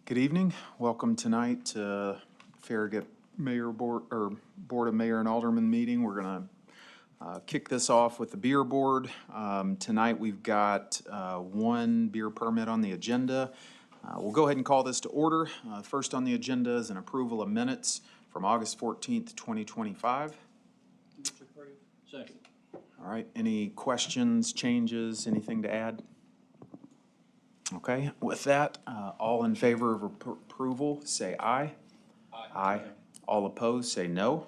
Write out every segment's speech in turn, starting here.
Good evening. Welcome tonight to Farragut Board of Mayor and Aldermen meeting. We're going to kick this off with the beer board. Tonight we've got one beer permit on the agenda. We'll go ahead and call this to order. First on the agenda is an approval of minutes from August 14th, 2025. Second. All right. Any questions, changes, anything to add? Okay, with that, all in favor of approval, say aye. Aye. All opposed, say no.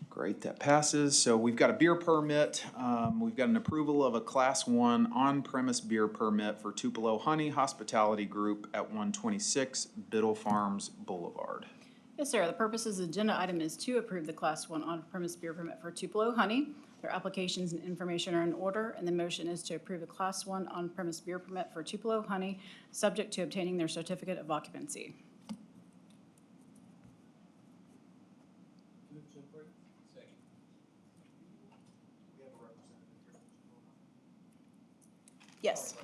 Great, that passes. So we've got a beer permit. We've got an approval of a Class 1 on-premise beer permit for Tupelo Honey Hospitality Group at 126 Biddle Farms Boulevard. Yes, sir. The purpose of the agenda item is to approve the Class 1 on-premise beer permit for Tupelo Honey. Their applications and information are in order, and the motion is to approve the Class 1 on-premise beer permit for Tupelo Honey, subject to obtaining their certificate of occupancy. Yes.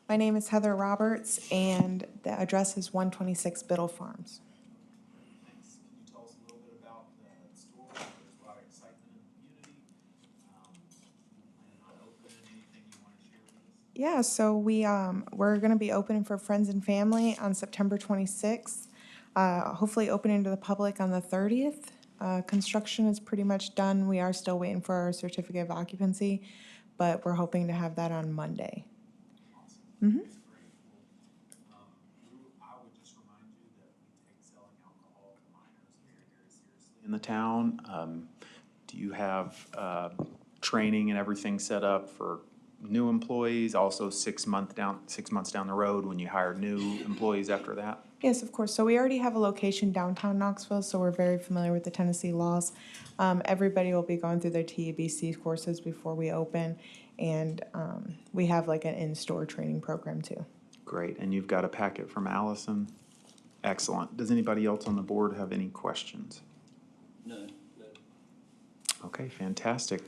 My name is Heather Roberts, and the address is 126 Biddle Farms. Thanks. Can you tell us a little bit about the store? There's a lot of excitement in the community. Planning on opening, anything you want to share with us? Yeah, so we're going to be opening for friends and family on September 26th. Hopefully opening to the public on the 30th. Construction is pretty much done. We are still waiting for our certificate of occupancy, but we're hoping to have that on Monday. Awesome. That's great. Well, I would just remind you that we take selling alcohol to minors very, very seriously in the town. Do you have training and everything set up for new employees? Also 6 months down the road when you hire new employees after that? Yes, of course. So we already have a location downtown Knoxville, so we're very familiar with the Tennessee laws. Everybody will be going through their TABC courses before we open, and we have like an in-store training program too. Great. And you've got a packet from Allison? Excellent. Does anybody else on the board have any questions? None. Okay, fantastic.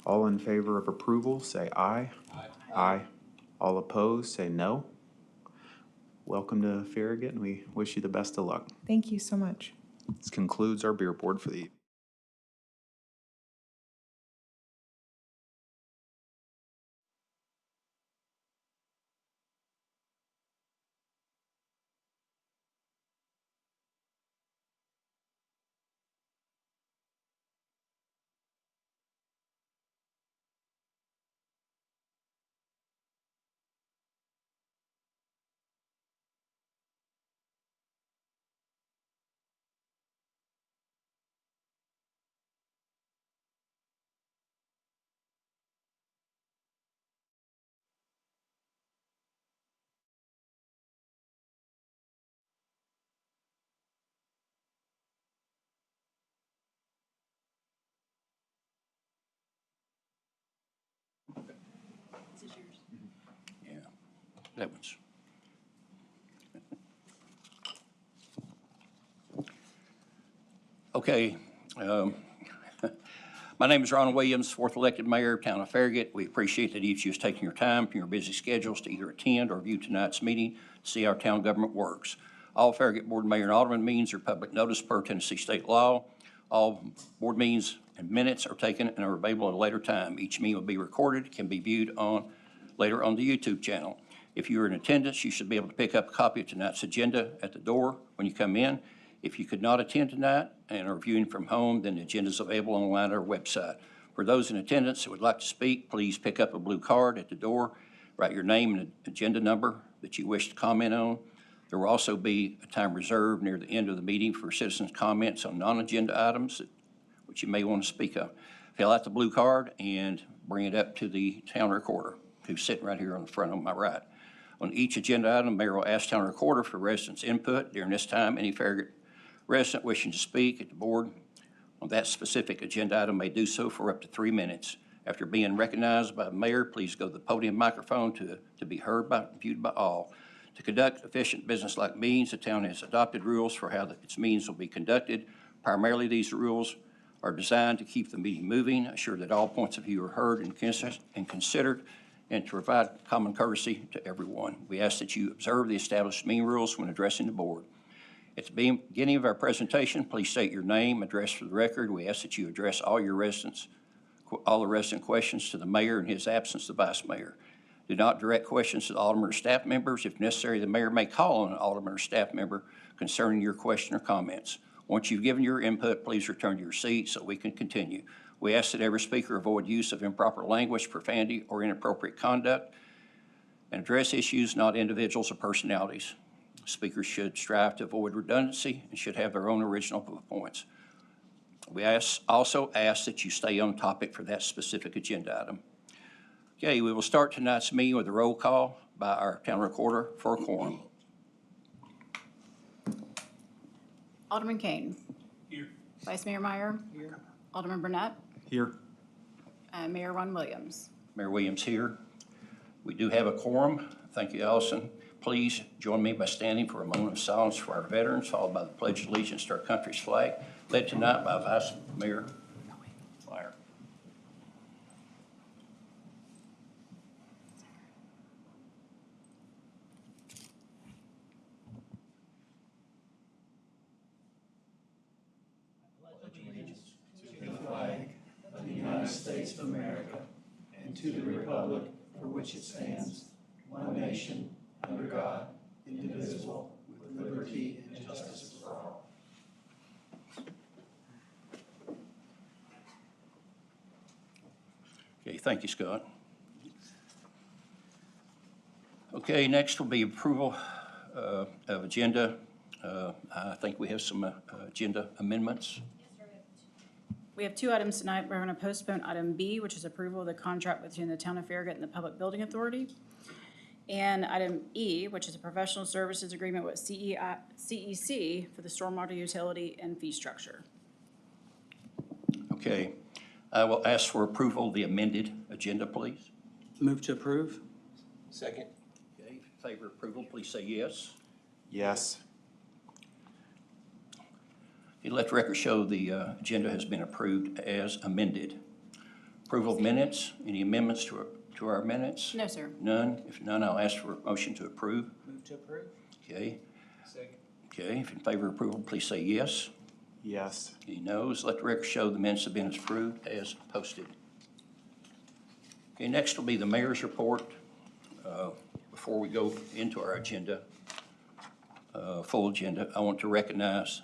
All in favor of approval, say aye. Aye. Aye. All opposed, say no. Welcome to Farragut, and we wish you the best of luck. Thank you so much. This concludes our beer board for the evening. This is yours. Yeah, that one's. Okay. My name is Ron Williams, fourth elected mayor of town of Farragut. We appreciate that each of you is taking your time from your busy schedules to either attend or view tonight's meeting to see how our town government works. All Farragut Board Mayor and Alderman meetings are public notice per Tennessee state law. All board meetings and minutes are taken and are available at a later time. Each meeting will be recorded, can be viewed later on the YouTube channel. If you are in attendance, you should be able to pick up a copy of tonight's agenda at the door when you come in. If you could not attend tonight and are viewing from home, then the agenda is available online at our website. For those in attendance who would like to speak, please pick up a blue card at the door, write your name and agenda number that you wish to comment on. There will also be a time reserved near the end of the meeting for citizens' comments on non-agenda items which you may want to speak of. Fill out the blue card and bring it up to the town recorder, who's sitting right here on the front on my right. On each agenda item, Mayor will ask town recorder for residents' input. During this time, any Farragut resident wishing to speak at the board on that specific agenda item may do so for up to 3 minutes. After being recognized by the mayor, please go to the podium microphone to be heard by, viewed by all. To conduct efficient business-like meetings, the town has adopted rules for how its meetings will be conducted. Primarily, these rules are designed to keep the meeting moving, assure that all points of view are heard and considered, and to provide common courtesy to everyone. We ask that you observe the established meeting rules when addressing the board. At the beginning of our presentation, please state your name, address for the record. We ask that you address all the resident questions to the mayor, in his absence, the vice mayor. Do not direct questions to the alderman or staff members. If necessary, the mayor may call on an alderman or staff member concerning your question or comments. Once you've given your input, please return to your seat so we can continue. We ask that every speaker avoid use of improper language, profanity, or inappropriate conduct, and address issues, not individuals or personalities. Speakers should strive to avoid redundancy and should have their own original points. We also ask that you stay on topic for that specific agenda item. Okay, we will start tonight's meeting with a roll call by our town recorder for a quorum. Alderman Kane. Here. Vice Mayor Meyer. Here. Alderman Burnett. Here. Mayor Ron Williams. Mayor Williams here. We do have a quorum. Thank you, Allison. Please join me by standing for a moment of silence for our veterans, followed by the Pledge of Allegiance to our country's flag, led tonight by Vice Mayor Meyer. States of America and to the republic for which it stands, one nation, under God, indivisible, with liberty and justice for all. Okay, thank you, Scott. Okay, next will be approval of agenda. I think we have some agenda amendments. We have two items tonight. We're going to postpone item B, which is approval of the contract between the Town of Farragut and the Public Building Authority. And item E, which is a professional services agreement with CEC for the stormwater utility and fee structure. Okay, I will ask for approval of the amended agenda, please. Move to approve. Second. Okay, in favor of approval, please say yes. Yes. Okay, let the record show the agenda has been approved as amended. Approval of minutes, any amendments to our minutes? No, sir. None? If none, I'll ask for a motion to approve. Move to approve. Okay. Second. Okay, if in favor of approval, please say yes. Yes. Any noes? Let the record show the minutes have been approved as posted. Okay, next will be the mayor's report. Before we go into our agenda, full agenda, I want to recognize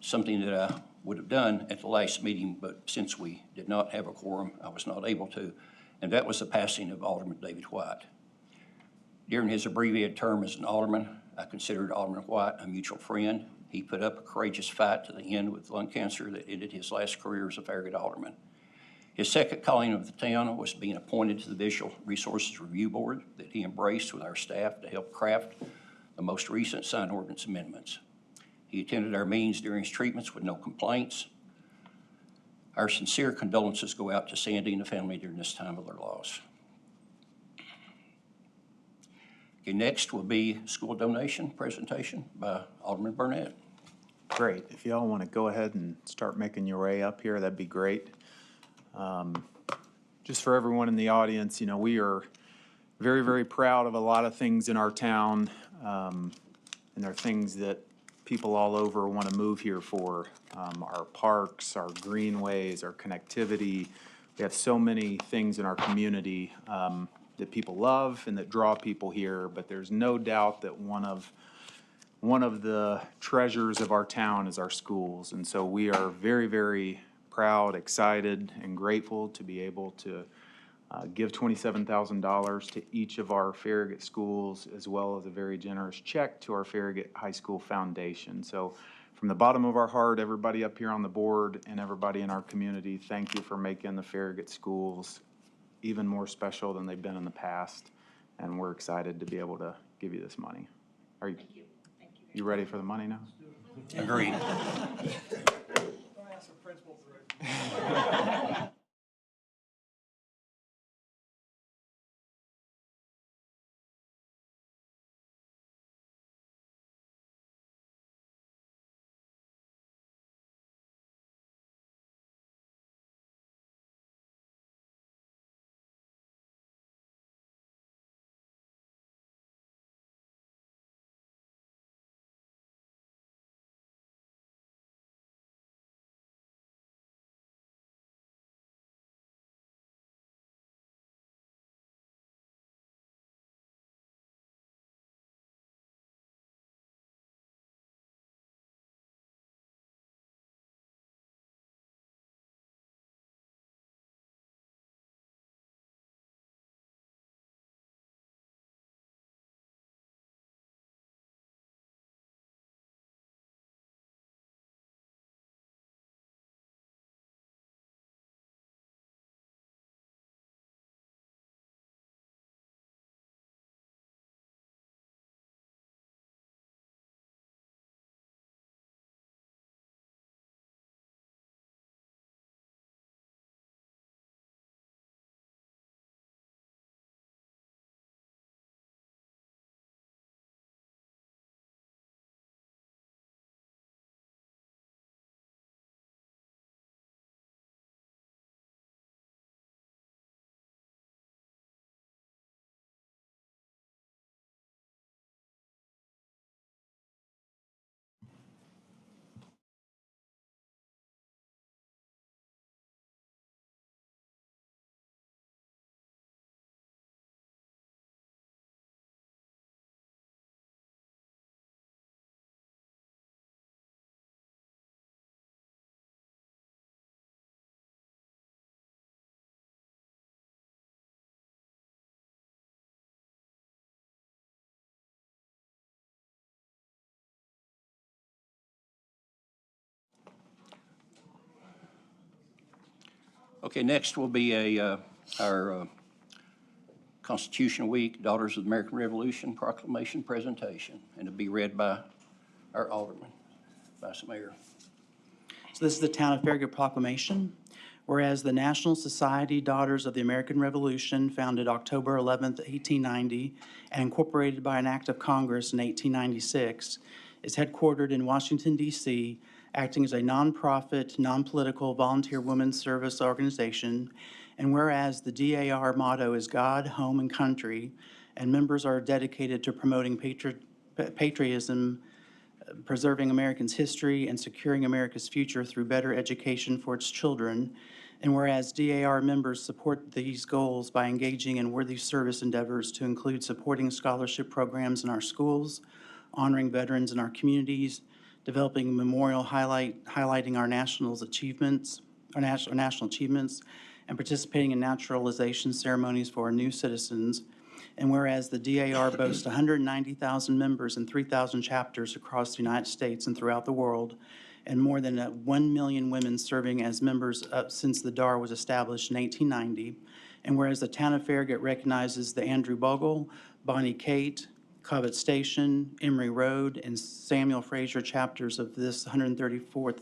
something that I would have done at the last meeting, but since we did not have a quorum, I was not able to, and that was the passing of Alderman David White. During his abbreviated term as an alderman, I considered Alderman White a mutual friend. He put up a courageous fight to the end with lung cancer that ended his last career as a Farragut alderman. His second calling of the town was being appointed to the Visual Resources Review Board that he embraced with our staff to help craft the most recent sign ordinance amendments. He attended our meetings during his treatments with no complaints. Our sincere condolences go out to Sandy and the family during this time of their loss. Okay, next will be school donation presentation by Alderman Burnett. Great. If y'all want to go ahead and start making your way up here, that'd be great. Just for everyone in the audience, you know, we are very, very proud of a lot of things in our town, and there are things that people all over want to move here for. Our parks, our greenways, our connectivity. We have so many things in our community that people love and that draw people here, but there's no doubt that one of the treasures of our town is our schools. And so we are very, very proud, excited, and grateful to be able to give $27,000 to each of our Farragut schools, as well as a very generous check to our Farragut High School Foundation. So from the bottom of our heart, everybody up here on the board and everybody in our community, thank you for making the Farragut schools even more special than they've been in the past. And we're excited to be able to give you this money. Are you, you ready for the money now? Agreed. Okay, next will be our Constitution Week, Daughters of the American Revolution Proclamation presentation, and it'll be read by our Alderman, Vice Mayor. So this is the Town of Farragut Proclamation. Whereas the National Society Daughters of the American Revolution, founded October 11th, 1890, and incorporated by an act of Congress in 1896, is headquartered in Washington, D.C., acting as a nonprofit, non-political, volunteer women's service organization. And whereas the DAR motto is God, Home, and Country, and members are dedicated to promoting patriotism, preserving Americans' history, and securing America's future through better education for its children. And whereas DAR members support these goals by engaging in worthy service endeavors to include supporting scholarship programs in our schools, honoring veterans in our communities, developing a memorial highlighting our national achievements, and participating in naturalization ceremonies for our new citizens. And whereas the DAR boasts 190,000 members in 3,000 chapters across the United States and throughout the world, and more than 1 million women serving as members since the DAR was established in 1890. And whereas the Town of Farragut recognizes the Andrew Bogle, Bonnie Kate, Cobbett Station, Emory Road, and Samuel Fraser chapters of this 134th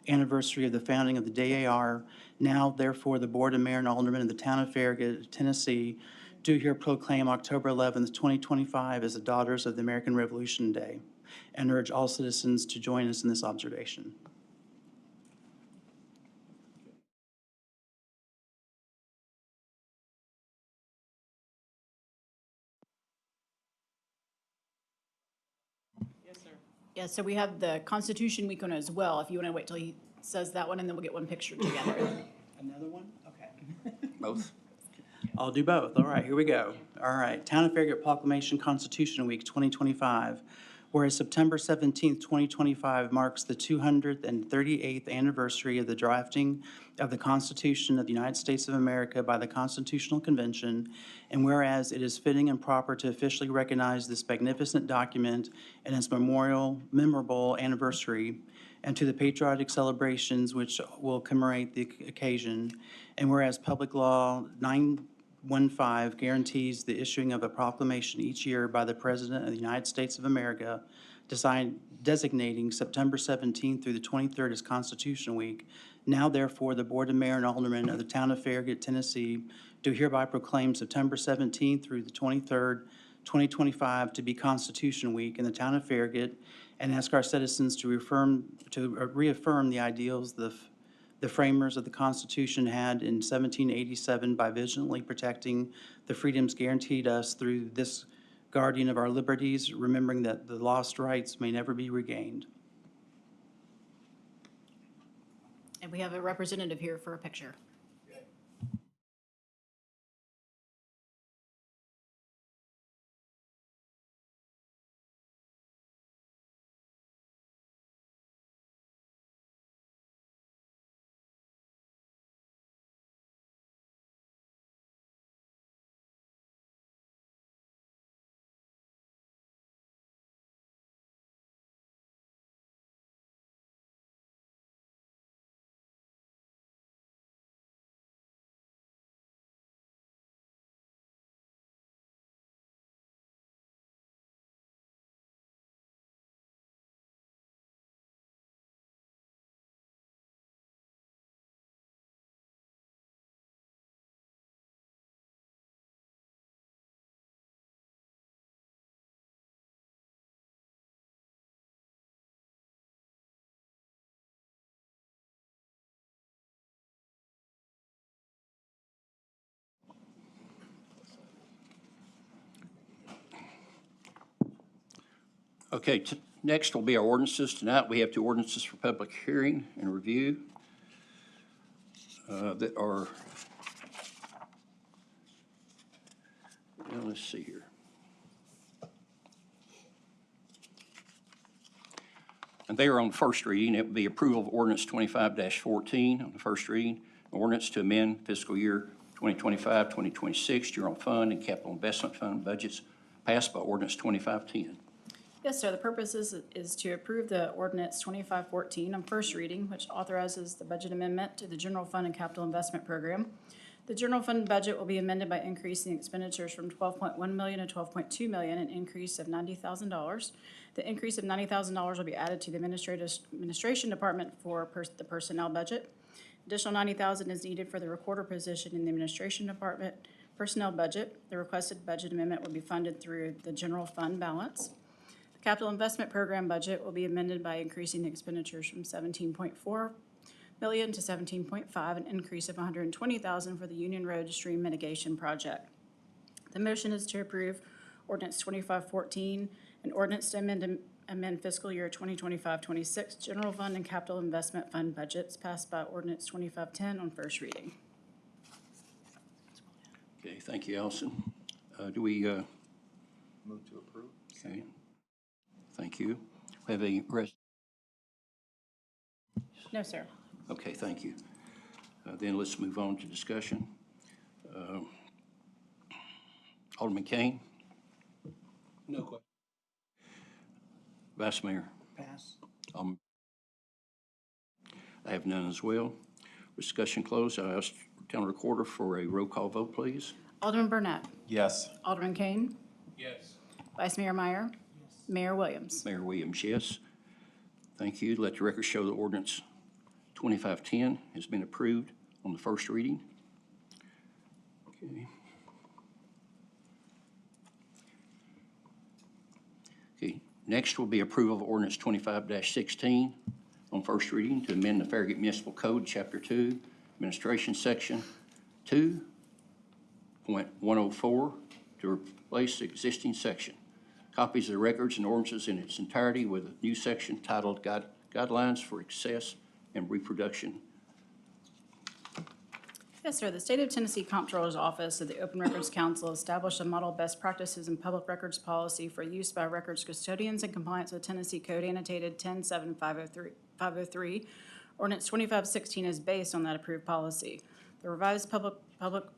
anniversary of the founding of the DAR, now therefore the Board of Mayor and Aldermen of the Town of Farragut, Tennessee, do here proclaim October 11th, 2025 as the Daughters of the American Revolution Day, and urge all citizens to join us in this observation. Yeah, so we have the Constitution Week one as well, if you want to wait till he says that one, and then we'll get one picture together. Another one? Okay. Both? I'll do both. All right, here we go. All right, Town of Farragut Proclamation Constitution Week 2025. Whereas September 17th, 2025 marks the 238th anniversary of the drafting of the Constitution of the United States of America by the Constitutional Convention, and whereas it is fitting and proper to officially recognize this magnificent document and its memorable anniversary, and to the patriotic celebrations which will commemorate the occasion, and whereas Public Law 915 guarantees the issuing of a proclamation each year by the President of the United States of America, designating September 17th through the 23rd as Constitution Week. Now therefore, the Board of Mayor and Aldermen of the Town of Farragut, Tennessee, do hereby proclaim September 17th through the 23rd, 2025 to be Constitution Week in the Town of Farragut, and ask our citizens to reaffirm the ideals the framers of the Constitution had in 1787 by vigilantly protecting the freedoms guaranteed us through this guardian of our liberties, remembering that the lost rights may never be regained. And we have a representative here for a picture. Okay, next will be our ordinances. Tonight, we have two ordinances for public hearing and review that are, well, let's see here. And they are on first reading. It would be approval of ordinance 25-14 on the first reading. Ordinance to amend fiscal year 2025, 2026 general fund and capital investment fund budgets passed by ordinance 2510. Yes, sir. The purpose is to approve the ordinance 2514 on first reading, which authorizes the budget amendment to the general fund and capital investment program. The general fund budget will be amended by increasing expenditures from $12.1 million to $12.2 million, an increase of $90,000. The increase of $90,000 will be added to the administration department for the personnel budget. Additional $90,000 is needed for the recorder position in the administration department personnel budget. The requested budget amendment will be funded through the general fund balance. The capital investment program budget will be amended by increasing the expenditures from $17.4 million to $17.5, an increase of $120,000 for the Union Road Stream Mitigation Project. The motion is to approve ordinance 2514, an ordinance to amend fiscal year 2025-26 general fund and capital investment fund budgets passed by ordinance 2510 on first reading. Okay, thank you, Allison. Do we, Move to approve. okay, thank you. We have a No, sir. okay, thank you. Then let's move on to discussion. Alderman Kane? No question. Vice Mayor? Pass. I have none as well. Discussion closed. I ask Town Recorder for a roll call vote, please. Alderman Burnett. Yes. Alderman Kane. Yes. Vice Mayor Meyer. Mayor Williams. Mayor Williams, yes. Thank you. Let the record show that ordinance 2510 has been approved on the first reading. Okay. Okay, next will be approval of ordinance 25-16 on first reading to amend the Farragut Municipal Code, Chapter 2, Administration Section 2.104 to replace the existing section. Copies of the records and ordinances in its entirety with a new section titled Guidelines for Access and Reproduction. Yes, sir. The State of Tennessee Comptroller's Office of the Open Records Council established a model best practices and public records policy for use by records custodians in compliance with Tennessee Code annotated 107503. Ordinance 2516 is based on that approved policy. The revised public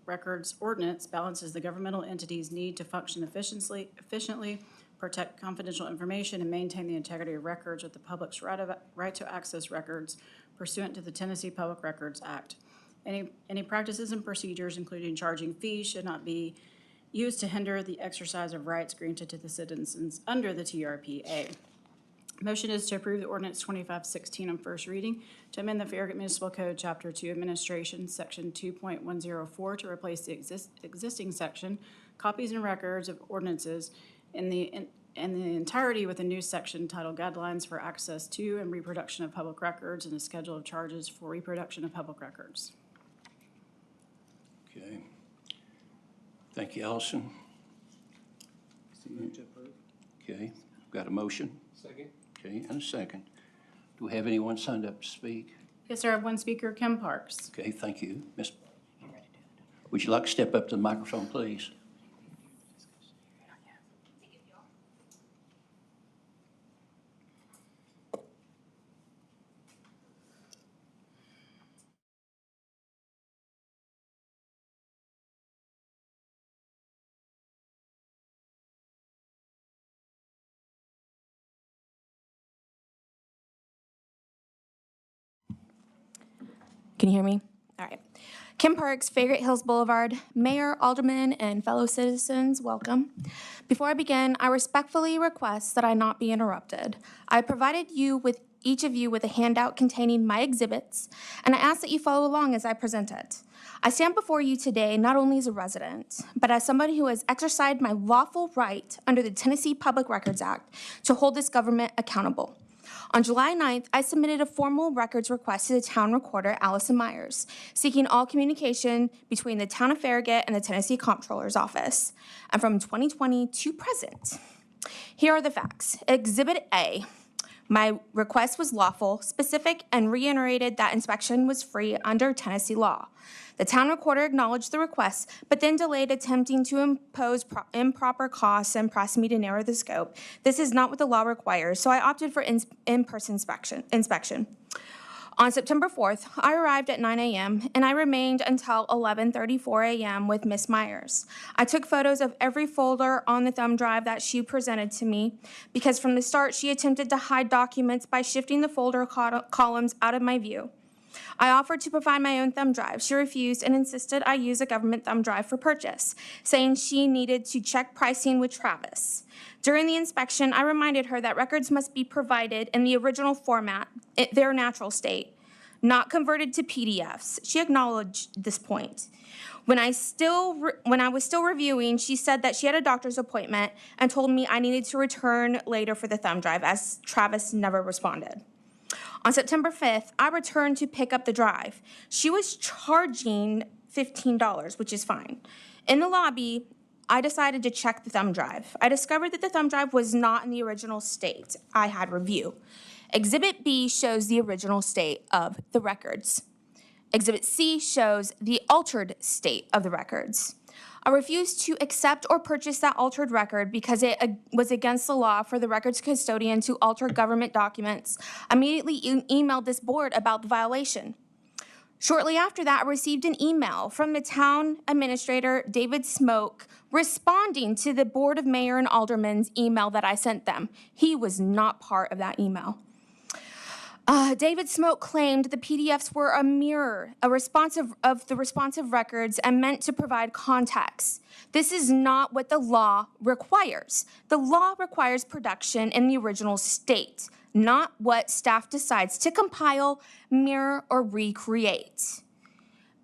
records ordinance balances the governmental entity's need to function efficiently, protect confidential information, and maintain the integrity of records with the public's right to access records pursuant to the Tennessee Public Records Act. Any practices and procedures, including charging fees, should not be used to hinder the exercise of rights granted to the citizens under the TRPA. Motion is to approve the ordinance 2516 on first reading to amend the Farragut Municipal Code, Chapter 2, Administration, Section 2.104 to replace the existing section, copies and records of ordinances in the entirety with a new section titled Guidelines for Access to and Reproduction of Public Records and a schedule of charges for reproduction of public records. Okay. Thank you, Allison. Move to approve. Okay, got a motion? Second. Okay, and a second. Do we have anyone signed up to speak? Yes, sir. I have one speaker, Kim Parks. Okay, thank you. Miss, would you like to step up to the microphone, please? Can you hear me? All right. Kim Parks, Farragut Hills Boulevard. Mayor, aldermen, and fellow citizens, welcome. Before I begin, I respectfully request that I not be interrupted. I provided each of you with a handout containing my exhibits, and I ask that you follow along as I present it. I stand before you today not only as a resident, but as somebody who has exercised my lawful right under the Tennessee Public Records Act to hold this government accountable. On July 9th, I submitted a formal records request to the town recorder, Allison Myers, seeking all communication between the town of Farragut and the Tennessee Comptroller's Office, and from 2020 to present. Here are the facts. Exhibit A. My request was lawful, specific, and reiterated that inspection was free under Tennessee law. The town recorder acknowledged the request, but then delayed attempting to impose improper costs and pressed me to narrow the scope. This is not what the law requires, so I opted for in-person inspection. On September 4th, I arrived at 9 a.m. and I remained until 11:34 a.m. with Miss Myers. I took photos of every folder on the thumb drive that she presented to me because from the start she attempted to hide documents by shifting the folder columns out of my view. I offered to provide my own thumb drive. She refused and insisted I use a government thumb drive for purchase, saying she needed to check pricing with Travis. During the inspection, I reminded her that records must be provided in the original format, their natural state, not converted to PDFs. She acknowledged this point. When I was still reviewing, she said that she had a doctor's appointment and told me I needed to return later for the thumb drive, as Travis never responded. On September 5th, I returned to pick up the drive. She was charging $15, which is fine. In the lobby, I decided to check the thumb drive. I discovered that the thumb drive was not in the original state I had review. Exhibit B shows the original state of the records. Exhibit C shows the altered state of the records. I refused to accept or purchase that altered record because it was against the law for the records custodian to alter government documents. I immediately emailed this board about the violation. Shortly after that, I received an email from the town administrator, David Smoke, responding to the Board of Mayor and Aldermen's email that I sent them. He was not part of that email. David Smoke claimed the PDFs were a mirror, a responsive of the responsive records and meant to provide context. This is not what the law requires. The law requires production in the original state, not what staff decides to compile, mirror, or recreate.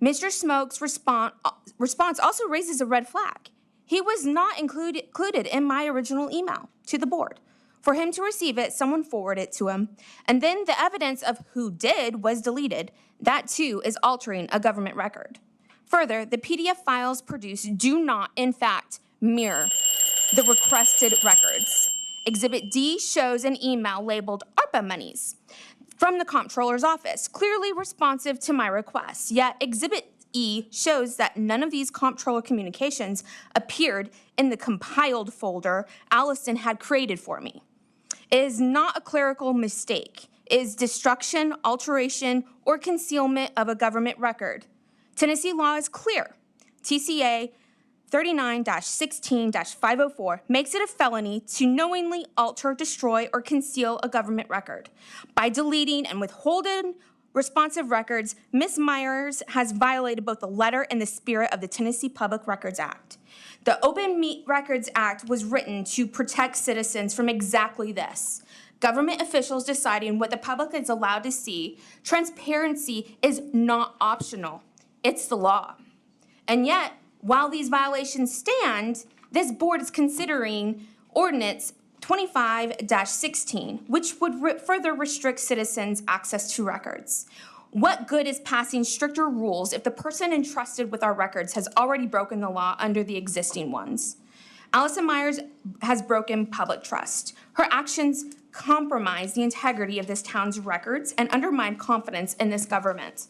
Mr. Smoke's response also raises a red flag. He was not included in my original email to the board. For him to receive it, someone forwarded it to him, and then the evidence of who did was deleted. That too is altering a government record. Further, the PDF files produced do not, in fact, mirror the requested records. Exhibit D shows an email labeled ARPA monies from the comptroller's office, clearly responsive to my request. Yet Exhibit E shows that none of these comptroller communications appeared in the compiled folder Allison had created for me. It is not a clerical mistake. It is destruction, alteration, or concealment of a government record. Tennessee law is clear. TCA 39-16-504 makes it a felony to knowingly alter, destroy, or conceal a government record. By deleting and withholding responsive records, Ms. Myers has violated both the letter and the spirit of the Tennessee Public Records Act. The Open Records Act was written to protect citizens from exactly this. Government officials deciding what the public is allowed to see. Transparency is not optional. It's the law. And yet, while these violations stand, this board is considering Ordinance 25-16, which would further restrict citizens' access to records. What good is passing stricter rules if the person entrusted with our records has already broken the law under the existing ones? Allison Myers has broken public trust. Her actions compromise the integrity of this town's records and undermine confidence in this government.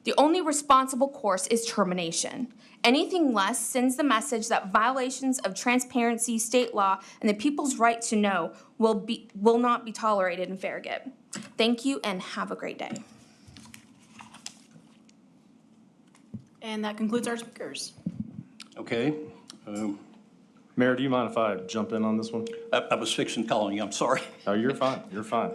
The only responsible course is termination. Anything less sends the message that violations of transparency, state law, and the people's right to know will not be tolerated in Farragut. Thank you and have a great day. And that concludes our speakers. Okay. Mayor, do you mind if I jump in on this one? I was fixing calling you, I'm sorry. Oh, you're fine, you're fine.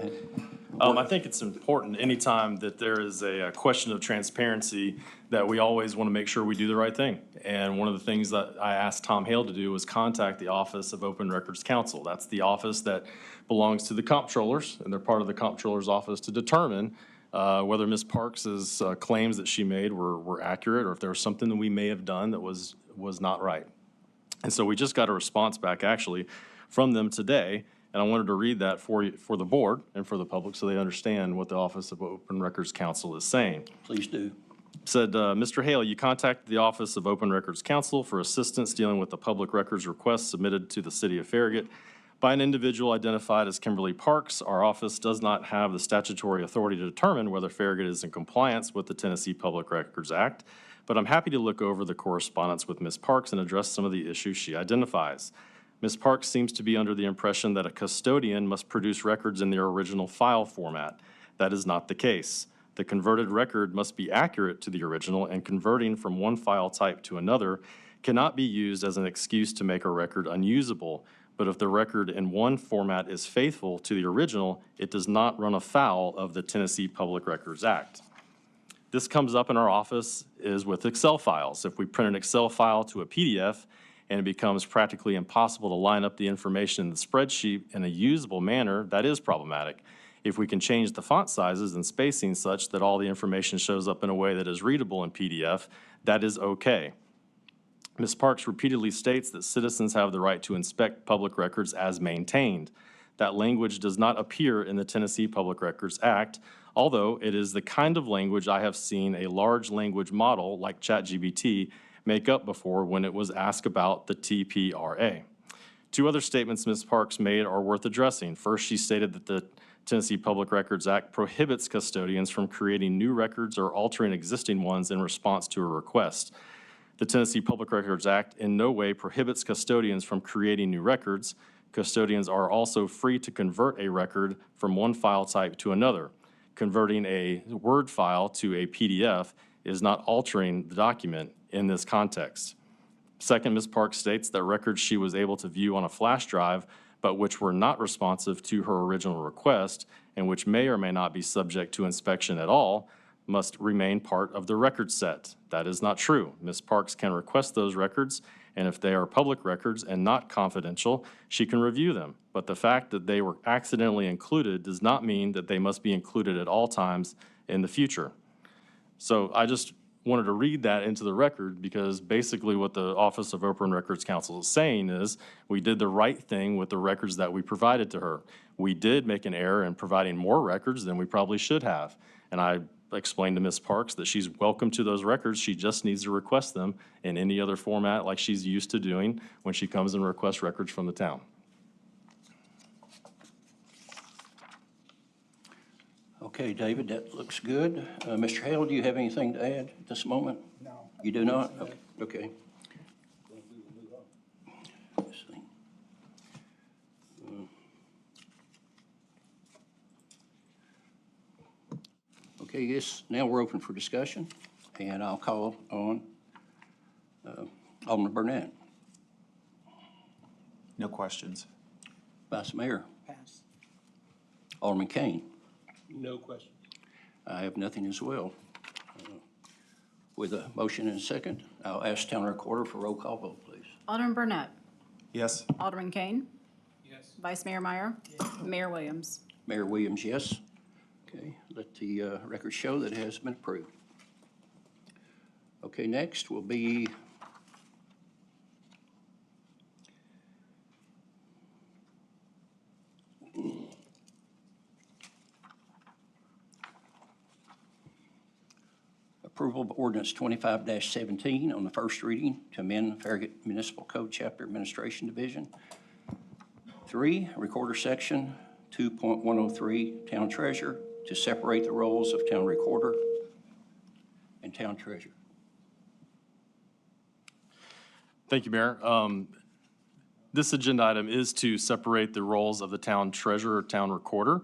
I think it's important anytime that there is a question of transparency that we always want to make sure we do the right thing. And one of the things that I asked Tom Hale to do was contact the Office of Open Records Counsel. That's the office that belongs to the comptrollers, and they're part of the comptroller's office to determine whether Ms. Parks's claims that she made were accurate, or if there was something that we may have done that was not right. And so we just got a response back actually from them today, and I wanted to read that for the board and for the public so they understand what the Office of Open Records Counsel is saying. Please do. Said, Mr. Hale, you contacted the Office of Open Records Counsel for assistance dealing with the public records request submitted to the City of Farragut by an individual identified as Kimberly Parks. Our office does not have the statutory authority to determine whether Farragut is in compliance with the Tennessee Public Records Act, but I'm happy to look over the correspondence with Ms. Parks and address some of the issues she identifies. Ms. Parks seems to be under the impression that a custodian must produce records in their original file format. That is not the case. The converted record must be accurate to the original, and converting from one file type to another cannot be used as an excuse to make a record unusable. But if the record in one format is faithful to the original, it does not run afoul of the Tennessee Public Records Act. This comes up in our office is with Excel files. If we print an Excel file to a PDF and it becomes practically impossible to line up the information in the spreadsheet in a usable manner, that is problematic. If we can change the font sizes and spacing such that all the information shows up in a way that is readable in PDF, that is okay. Ms. Parks repeatedly states that citizens have the right to inspect public records as maintained. That language does not appear in the Tennessee Public Records Act, although it is the kind of language I have seen a large language model like ChatGPT make up before when it was asked about the TPRA. Two other statements Ms. Parks made are worth addressing. First, she stated that the Tennessee Public Records Act prohibits custodians from creating new records or altering existing ones in response to a request. The Tennessee Public Records Act in no way prohibits custodians from creating new records. Custodians are also free to convert a record from one file type to another. Converting a Word file to a PDF is not altering the document in this context. Second, Ms. Parks states that records she was able to view on a flash drive, but which were not responsive to her original request and which may or may not be subject to inspection at all, must remain part of the record set. That is not true. Ms. Parks can request those records, and if they are public records and not confidential, she can review them. But the fact that they were accidentally included does not mean that they must be included at all times in the future. So I just wanted to read that into the record because basically what the Office of Open Records Counsel is saying is we did the right thing with the records that we provided to her. We did make an error in providing more records than we probably should have. And I explained to Ms. Parks that she's welcome to those records. She just needs to request them in any other format like she's used to doing when she comes and requests records from the town. Okay, David, that looks good. Mr. Hale, do you have anything to add at this moment? No. You do not? Okay. Let's see. Okay, yes, now we're open for discussion, and I'll call on Alderman Burnett. No questions. Vice Mayor. Pass. Alderman Kane. No questions. I have nothing as well. With a motion and a second, I'll ask Town Recorder for roll call vote, please. Alderman Burnett. Yes? Alderman Kane. Yes. Vice Mayor Meyer. Mayor Williams. Mayor Williams, yes. Okay, let the record show that it has been approved. Okay, next will be approval of ordinance 25-17 on the first reading to amend Farragut Municipal Code Chapter Administration Division. 3, Recorder Section 2.103, Town Treasurer, to separate the roles of Town Recorder and Town Treasurer. Thank you, Mayor. This agenda item is to separate the roles of the town treasurer, town recorder.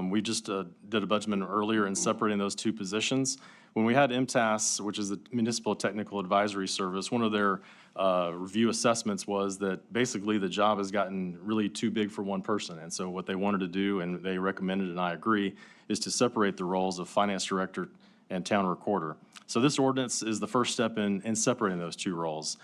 We just did a budget amendment earlier in separating those two positions. When we had MTAS, which is the Municipal Technical Advisory Service, one of their review assessments was that basically the job has gotten really too big for one person. And so what they wanted to do, and they recommended, and I agree, is to separate the roles of finance director and town recorder. So this ordinance is the first step in separating those two roles.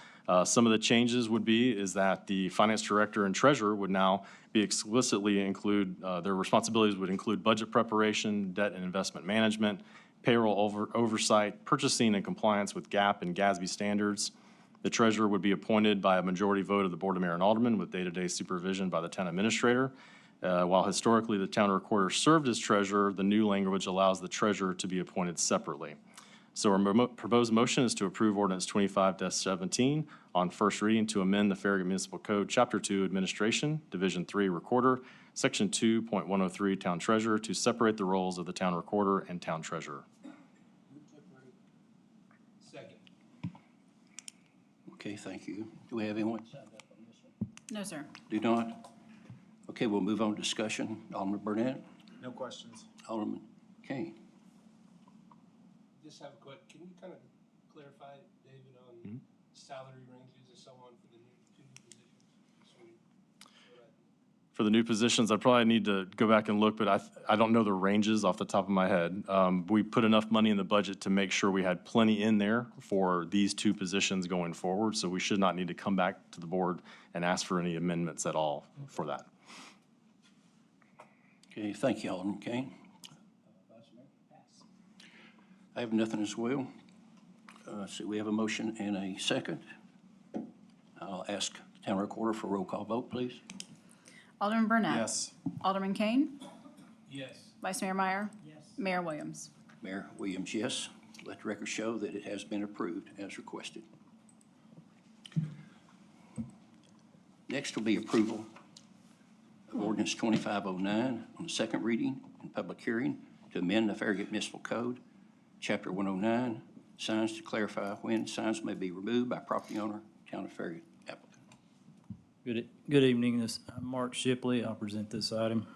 Some of the changes would be is that the finance director and treasurer would now be explicitly include, their responsibilities would include budget preparation, debt and investment management, payroll oversight, purchasing and compliance with GAAP and GASB standards. The treasurer would be appointed by a majority vote of the Board of Mayor and Aldermen with day-to-day supervision by the town administrator. While historically the town recorder served as treasurer, the new language allows the treasurer to be appointed separately. So our proposed motion is to approve ordinance 25-17 on first reading to amend the Farragut Municipal Code, Chapter 2, Administration, Division 3, Recorder, Section 2.103, Town Treasurer, to separate the roles of the town recorder and town treasurer. Second. Okay, thank you. Do we have anyone signed up on this one? No, sir. Do not? Okay, we'll move on to discussion. Alderman Burnett, No questions. Alderman Kane. just have a question. Can you kind of clarify, David, on salary ranges and so on for the two new positions? So we know that. For the new positions, I probably need to go back and look, but I don't know the ranges off the top of my head. We put enough money in the budget to make sure we had plenty in there for these two positions going forward, so we should not need to come back to the board and ask for any amendments at all for that. Okay, thank you, Alderman Kane. I have nothing as well. So we have a motion and a second. I'll ask the town recorder for a roll call vote, please. Alderman Burnett. Yes. Alderman Kane. Yes. Vice Mayor Meyer. Yes. Mayor Williams. Mayor Williams, yes. Let the record show that it has been approved as requested. Next will be approval of ordinance 2509 on the second reading and public hearing to amend the Farragut Municipal Code, Chapter 109, signs to clarify when signs may be removed by property owner, Town of Farragut applicant. Good evening. I'm Mark Shipley. I'll present this item.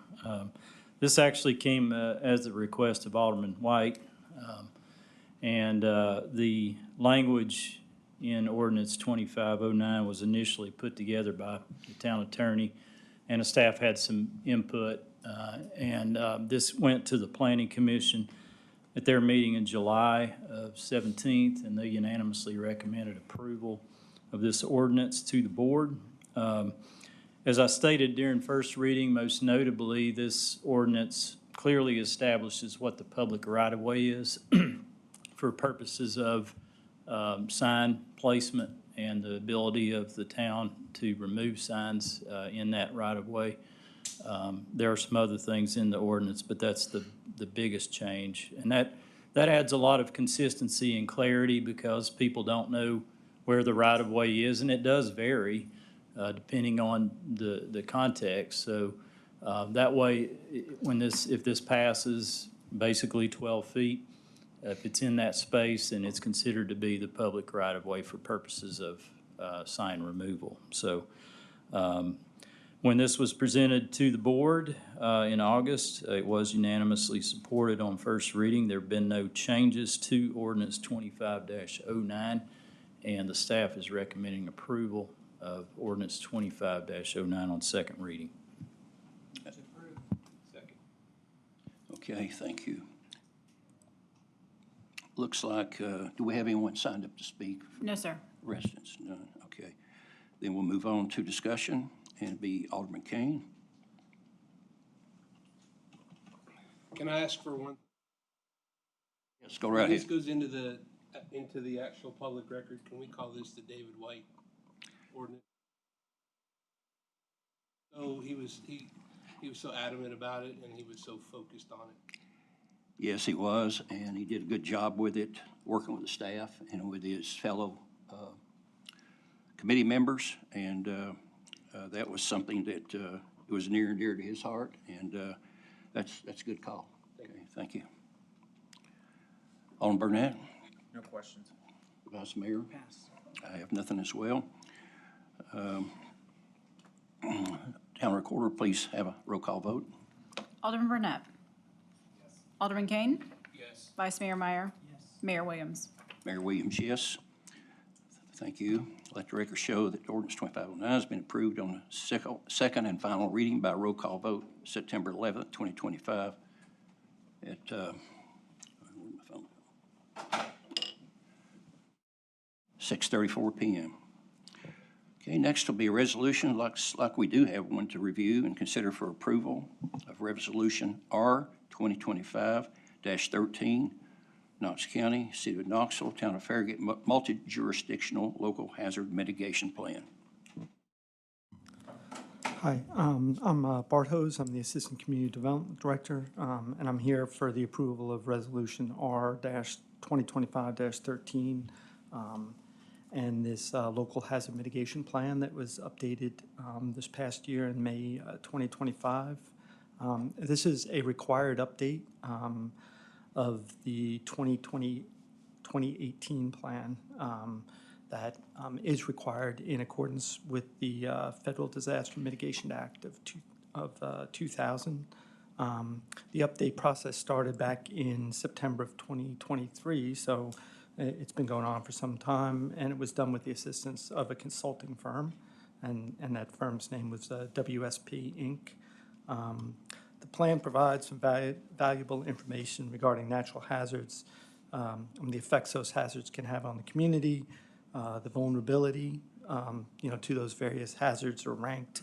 This actually came as a request of Alderman White. The language in ordinance 2509 was initially put together by the town attorney, and the staff had some input. This went to the Planning Commission at their meeting in July of 17th, and they unanimously recommended approval of this ordinance to the board. As I stated during first reading, most notably, this ordinance clearly establishes what the public right-of-way is for purposes of sign placement and the ability of the town to remove signs in that right-of-way. There are some other things in the ordinance, but that's the biggest change. And that adds a lot of consistency and clarity because people don't know where the right-of-way is, and it does vary depending on the context. So that way, if this passes basically 12 feet, if it's in that space, then it's considered to be the public right-of-way for purposes of sign removal. So when this was presented to the board in August, it was unanimously supported on first reading. There have been no changes to ordinance 25-09, and the staff is recommending approval of ordinance 25-09 on second reading. Second. Okay, thank you. Looks like, do we have anyone signed up to speak? No, sir. Residents, none, okay. Then we'll move on to discussion, and it'll be Alderman Kane. Can I ask for one? Yes, go right This ahead. goes into the actual public record. Can we call this the David White ordinance? So he was so adamant about it, and he was so focused on it. Yes, he was, and he did a good job with it, working with the staff and with his fellow committee members, and that was something that was near and dear to his heart, and that's a good call. Okay, thank you. Alderman Burnett? No questions. Vice Mayor? I have nothing as well. Town recorder, please have a roll call vote. Alderman Burnett. Yes. Alderman Kane. Yes. Vice Mayor Meyer. Yes. Mayor Williams. Mayor Williams, yes. Thank you. Let the record show that ordinance 2509 has been approved on the second and final reading by roll call vote September 11th, 2025 at 6:34 p.m. Okay, next will be a resolution, like we do have one to review and consider for approval of Resolution R 2025-13, Knox County, City of Knoxville, Town of Farragut, multi-jurisdictional local hazard mitigation plan. Hi, I'm Bart Hose. I'm the Assistant Community Development Director, and I'm here for the approval of Resolution R-2025-13, and this local hazard mitigation plan that was updated this past year in May 2025. This is a required update of the 2018 plan that is required in accordance with the Federal Disaster Mitigation Act of 2000. The update process started back in September of 2023, so it's been going on for some time, and it was done with the assistance of a consulting firm, and that firm's name was WSP Inc. The plan provides some valuable information regarding natural hazards, and the effects those hazards can have on the community, the vulnerability, to those various hazards are ranked.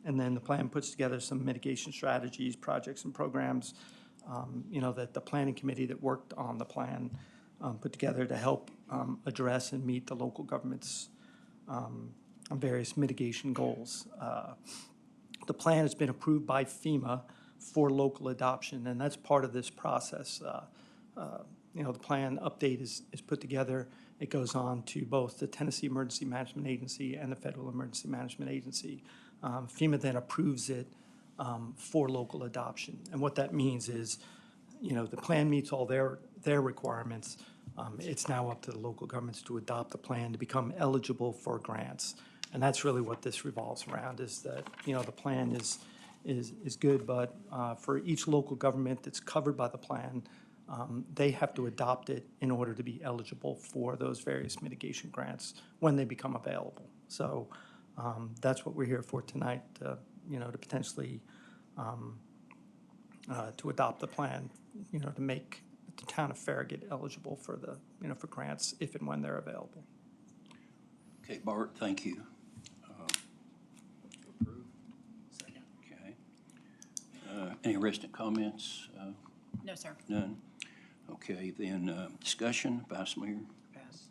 And then the plan puts together some mitigation strategies, projects, and programs, that the planning committee that worked on the plan put together to help address and meet the local government's various mitigation goals. The plan has been approved by FEMA for local adoption, and that's part of this process. The plan update is put together. It goes on to both the Tennessee Emergency Management Agency and the Federal Emergency Management Agency. FEMA then approves it for local adoption. And what that means is, the plan meets all their requirements. It's now up to the local governments to adopt the plan to become eligible for grants. And that's really what this revolves around, is that, the plan is good, but for each local government that's covered by the plan, they have to adopt it in order to be eligible for those various mitigation grants when they become available. So that's what we're here for tonight, to potentially to adopt the plan, to make the town of Farragut eligible for for grants if and when they're available. Okay, Bart, thank you. Approve. Second. Okay. Any resident comments? No, sir. None? Okay, then discussion, Vice Mayor? Pass.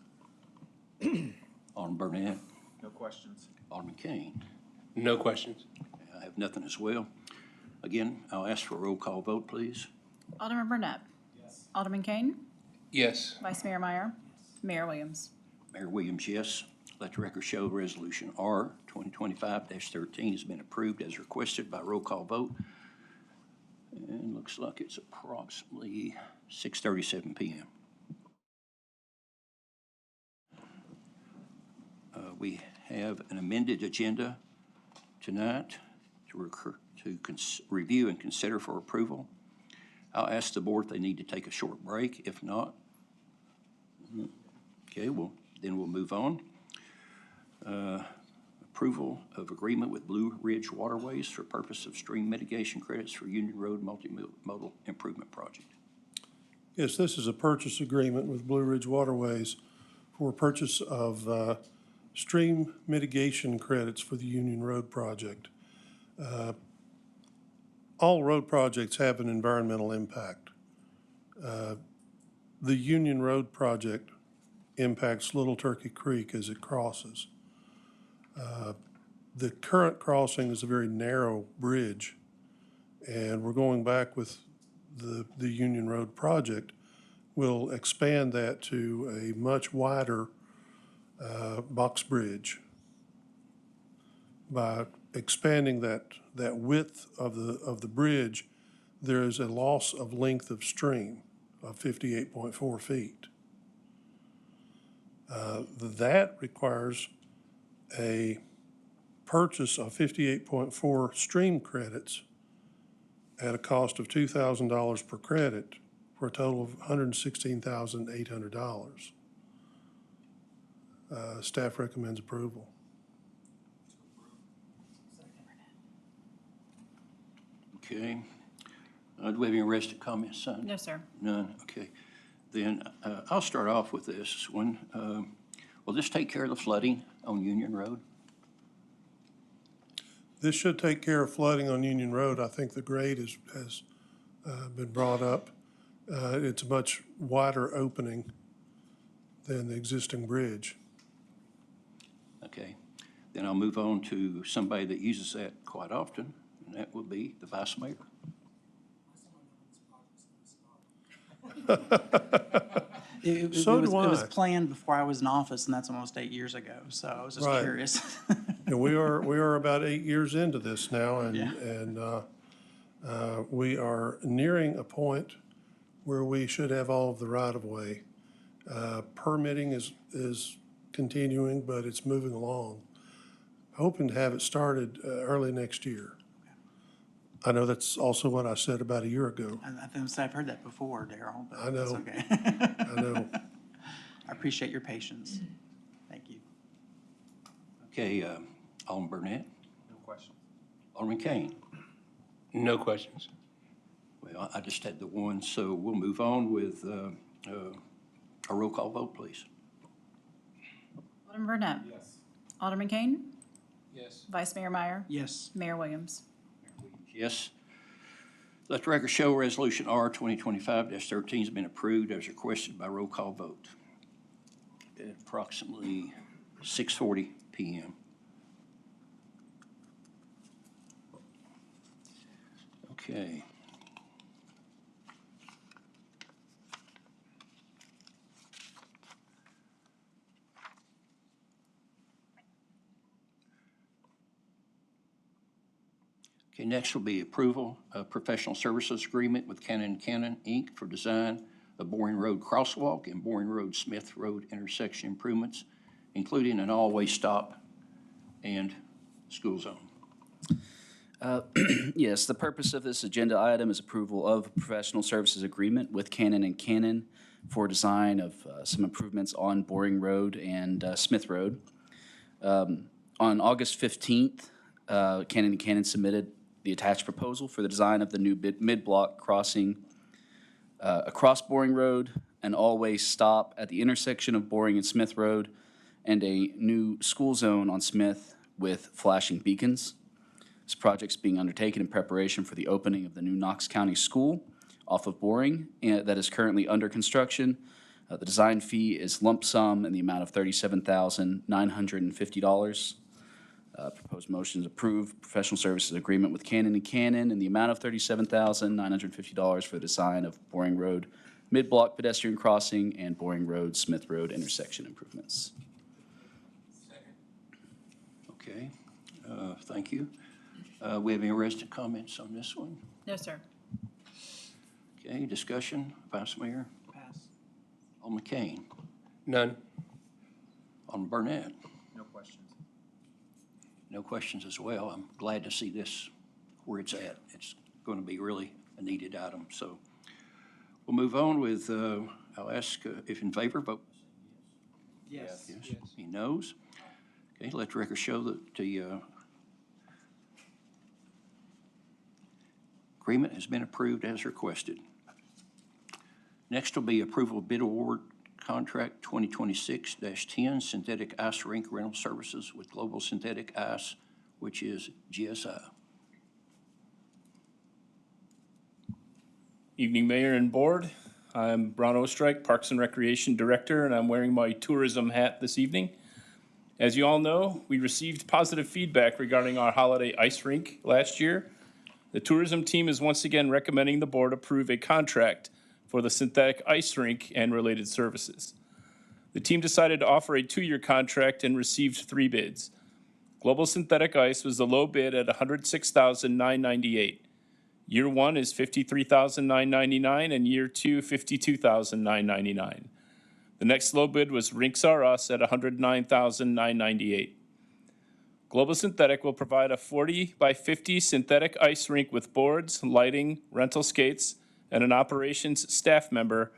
Alderman Burnett? No questions. Alderman Kane? No questions. I have nothing as well. Again, I'll ask for a roll call vote, please. Alderman Burnett. Yes. Alderman Kane. Yes. Vice Mayor Meyer. Mayor Williams. Mayor Williams, yes. Let the record show Resolution R 2025-13 has been approved as requested by roll call vote. And looks like it's approximately 6:37 p.m. We have an amended agenda tonight to review and consider for approval. I'll ask the board if they need to take a short break. If not, okay, then we'll move on. Approval of agreement with Blue Ridge Waterways for purpose of stream mitigation credits for Union Road Multimodal Improvement Project. Yes, this is a purchase agreement with Blue Ridge Waterways for purchase of stream mitigation credits for the Union Road project. All road projects have an environmental impact. The Union Road project impacts Little Turkey Creek as it crosses. The current crossing is a very narrow bridge, and we're going back with the Union Road project. We'll expand that to a much wider box bridge. By expanding that width of the bridge, there is a loss of length of stream of 58.4 feet. That requires a purchase of 58.4 stream credits at a cost of $2,000 per credit for a total of $116,800. Staff recommends approval. Okay. Do we have any resident comments, son? No, sir. None, okay. Then I'll start off with this one. Will this take care of the flooding on Union Road? This should take care of flooding on Union Road. I think the grade has been brought up. It's a much wider opening than the existing bridge. Okay. Then I'll move on to somebody that uses that quite often, and that will be the Vice Mayor. It was planned before I was in office, and that's almost 8 years ago, so I was just Right. curious. And we are about 8 years into this now, and, Yeah. we are nearing a point where we should have all of the right-of-way. Permitting is continuing, but it's moving along. Hoping to have it started early next year. I know that's also what I said about a year ago. I think I've heard that before, Darrell, but I that's know. okay. I know. I appreciate your patience. Thank you. Okay, Alderman Burnett? No questions. Alderman Kane? No questions. Well, I just had the one, so we'll move on with a roll call vote, please. Alderman Burnett. Yes. Alderman Kane. Yes. Vice Mayor Meyer. Yes. Mayor Williams. Yes. Let the record show Resolution R 2025-13 has been approved as requested by roll call vote at approximately 6:40 PM. Okay. Okay, next will be approval of professional services agreement with Cannon & Cannon, Inc. for design of Boring Road crosswalk and Boring Road Smith Road intersection improvements, including an all-way stop and school zone. Yes, the purpose of this agenda item is approval of a professional services agreement with Cannon & Cannon for design of some improvements on Boring Road and Smith Road. On August 15th, Cannon & Cannon submitted the attached proposal for the design of the new mid-block crossing across Boring Road, an all-way stop at the intersection of Boring and Smith Road, and a new school zone on Smith with flashing beacons. This project's being undertaken in preparation for the opening of the new Knox County School off of Boring that is currently under construction. The design fee is lump sum in the amount of $37,950. Proposed motion is approve professional services agreement with Cannon & Cannon in the amount of $37,950 for the design of Boring Road mid-block pedestrian crossing and Boring Road Smith Road intersection improvements. Okay, thank you. We have any resident comments on this one? No, sir. Okay, discussion, Vice Mayor? Pass. Alderman Kane? None. Alderman Burnett? No questions. No questions as well. I'm glad to see this where it's at. It's going to be really a needed item. So we'll move on with, I'll ask if in favor, vote. Yes. Yes. Any noes? Okay, let the record show that the agreement has been approved as requested. Next will be approval of bid award contract 2026-10 synthetic ice rink rental services with Global Synthetic Ice, which is GSI. Evening, Mayor and Board. I'm Ron Ostrike, Parks and Recreation Director, and I'm wearing my tourism hat this evening. As you all know, we received positive feedback regarding our holiday ice rink last year. The tourism team is once again recommending the board approve a contract for the synthetic ice rink and related services. The team decided to offer a 2-year contract and received 3 bids. Global Synthetic Ice was the low bid at $106,998. Year 1 is $53,999 and year 2, $52,999. The next low bid was Rinks R Us at $109,998. Global Synthetic will provide a 40 by 50 synthetic ice rink with boards, lighting, rental skates, and an operations staff member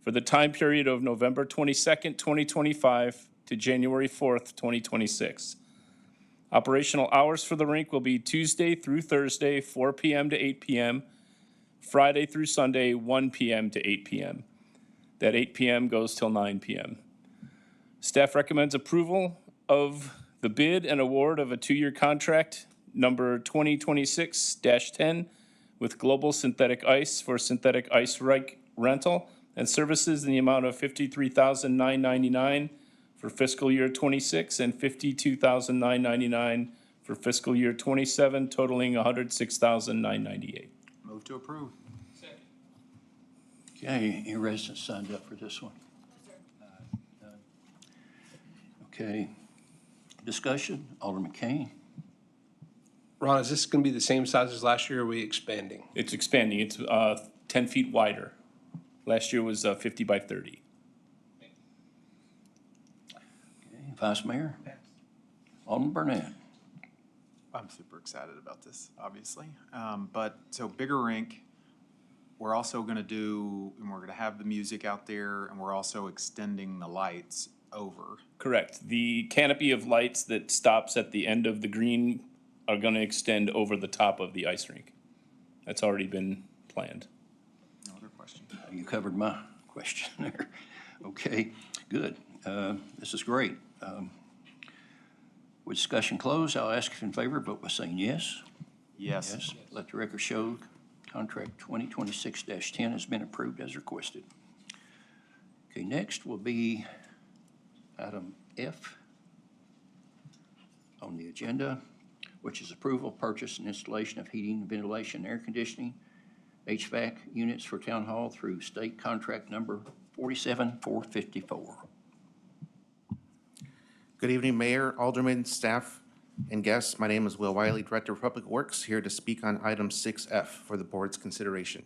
for the time period of November 22nd, 2025 to January 4th, 2026. Operational hours for the rink will be Tuesday through Thursday, 4 p.m. to 8 p.m., Friday through Sunday, 1 p.m. to 8 p.m. That 8 p.m. goes till 9 p.m. Staff recommends approval of the bid and award of a 2-year contract number 2026-10 with Global Synthetic Ice for synthetic ice rink rental and services in the amount of $53,999 for fiscal year 26 and $52,999 for fiscal year 27, totaling $106,998. Move to approve. Okay, any residents signed up for this one? None. Okay, discussion, Alderman Kane. Ron, is this going to be the same size as last year, or are we expanding? It's expanding. It's 10 feet wider. Last year was 50 by 30. Okay, Vice Mayor? Alderman Burnett? I'm super excited about this, obviously. But, so bigger rink, we're also gonna do, and we're gonna have the music out there, and we're also extending the lights over. Correct. The canopy of lights that stops at the end of the green are gonna extend over the top of the ice rink. That's already been planned. No other questions? You covered my question there. Okay, good. This is great. With discussion closed, I'll ask if in favor, vote by saying yes. Yes. Yes. Let the record show contract 2026-10 has been approved as requested. Okay, next will be item F on the agenda, which is approval, purchase, and installation of heating, ventilation, air conditioning, HVAC units for Town Hall through state contract number 47454. Good evening, Mayor, Aldermen, staff, and guests. My name is Will Wiley, Director of Public Works, here to speak on item 6F for the board's consideration.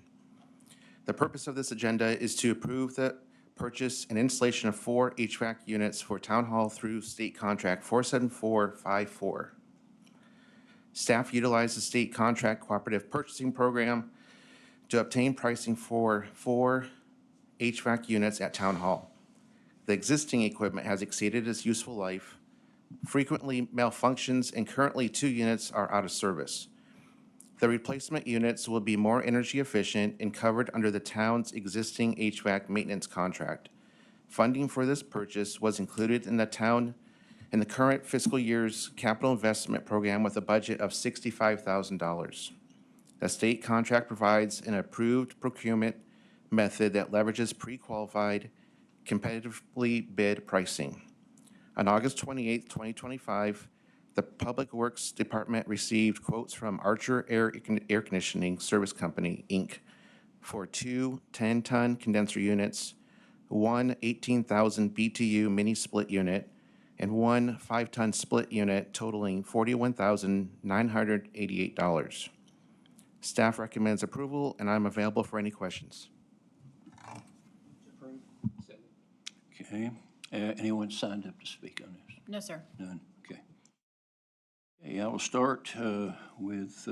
The purpose of this agenda is to approve the purchase and installation of 4 HVAC units for Town Hall through state contract 47454. Staff utilized the state contract cooperative purchasing program to obtain pricing for 4 HVAC units at Town Hall. The existing equipment has exceeded its useful life, frequently malfunctions, and currently 2 units are out of service. The replacement units will be more energy efficient and covered under the town's existing HVAC maintenance contract. Funding for this purchase was included in the current fiscal year's capital investment program with a budget of $65,000. The state contract provides an approved procurement method that leverages pre-qualified, competitively bid pricing. On August 28, 2025, the Public Works Department received quotes from Archer Air Conditioning Service Company, Inc. for 2 10-ton condenser units, 1 18,000 BTU mini split unit, and 1 5-ton split unit totaling $41,988. Staff recommends approval, and I'm available for any questions. Okay, anyone signed up to speak on this? No, sir. None, okay. Okay, I will start with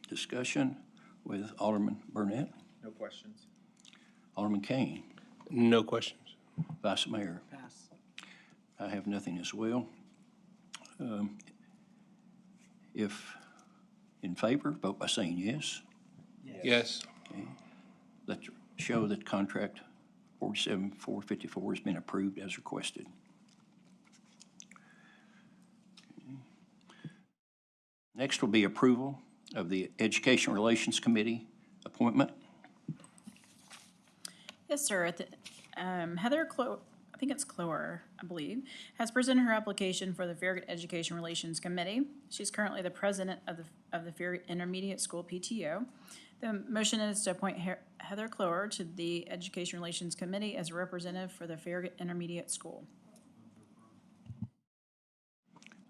discussion with Alderman Burnett, No questions. Alderman Kane, No questions. Vice Mayor. Pass. I have nothing as well. If in favor, vote by saying yes. Yes. Okay. Let show that contract 47454 has been approved as requested. Next will be approval of the Education Relations Committee appointment. Yes, sir. Heather I think it's Clower, I believe, has presented her application for the Farragut Education Relations Committee. She's currently the president of the Farragut Intermediate School PTO. The motion is to appoint Heather Clower to the Education Relations Committee as a representative for the Farragut Intermediate School.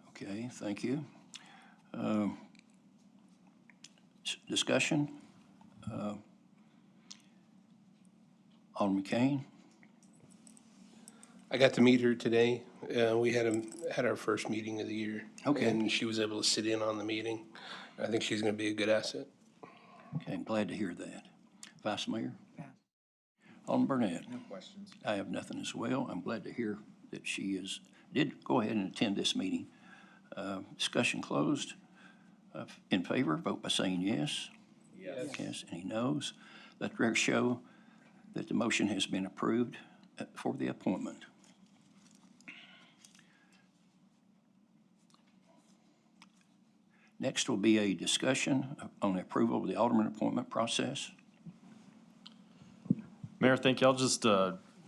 Okay, thank you. Discussion? Alderman Kane? I got to meet her today. We had our first meeting of the year. Okay. And she was able to sit in on the meeting. I think she's going to be a good asset. Okay, I'm glad to hear that. Vice Mayor? Alderman Burnett? No questions. I have nothing as well. I'm glad to hear that she did go ahead and attend this meeting. Discussion closed. In favor, vote by saying yes. Yes. Yes, any noes? Let the record show that the motion has been approved for the appointment. Next will be a discussion on the approval of the alderman appointment process. Mayor, thank you. I'll just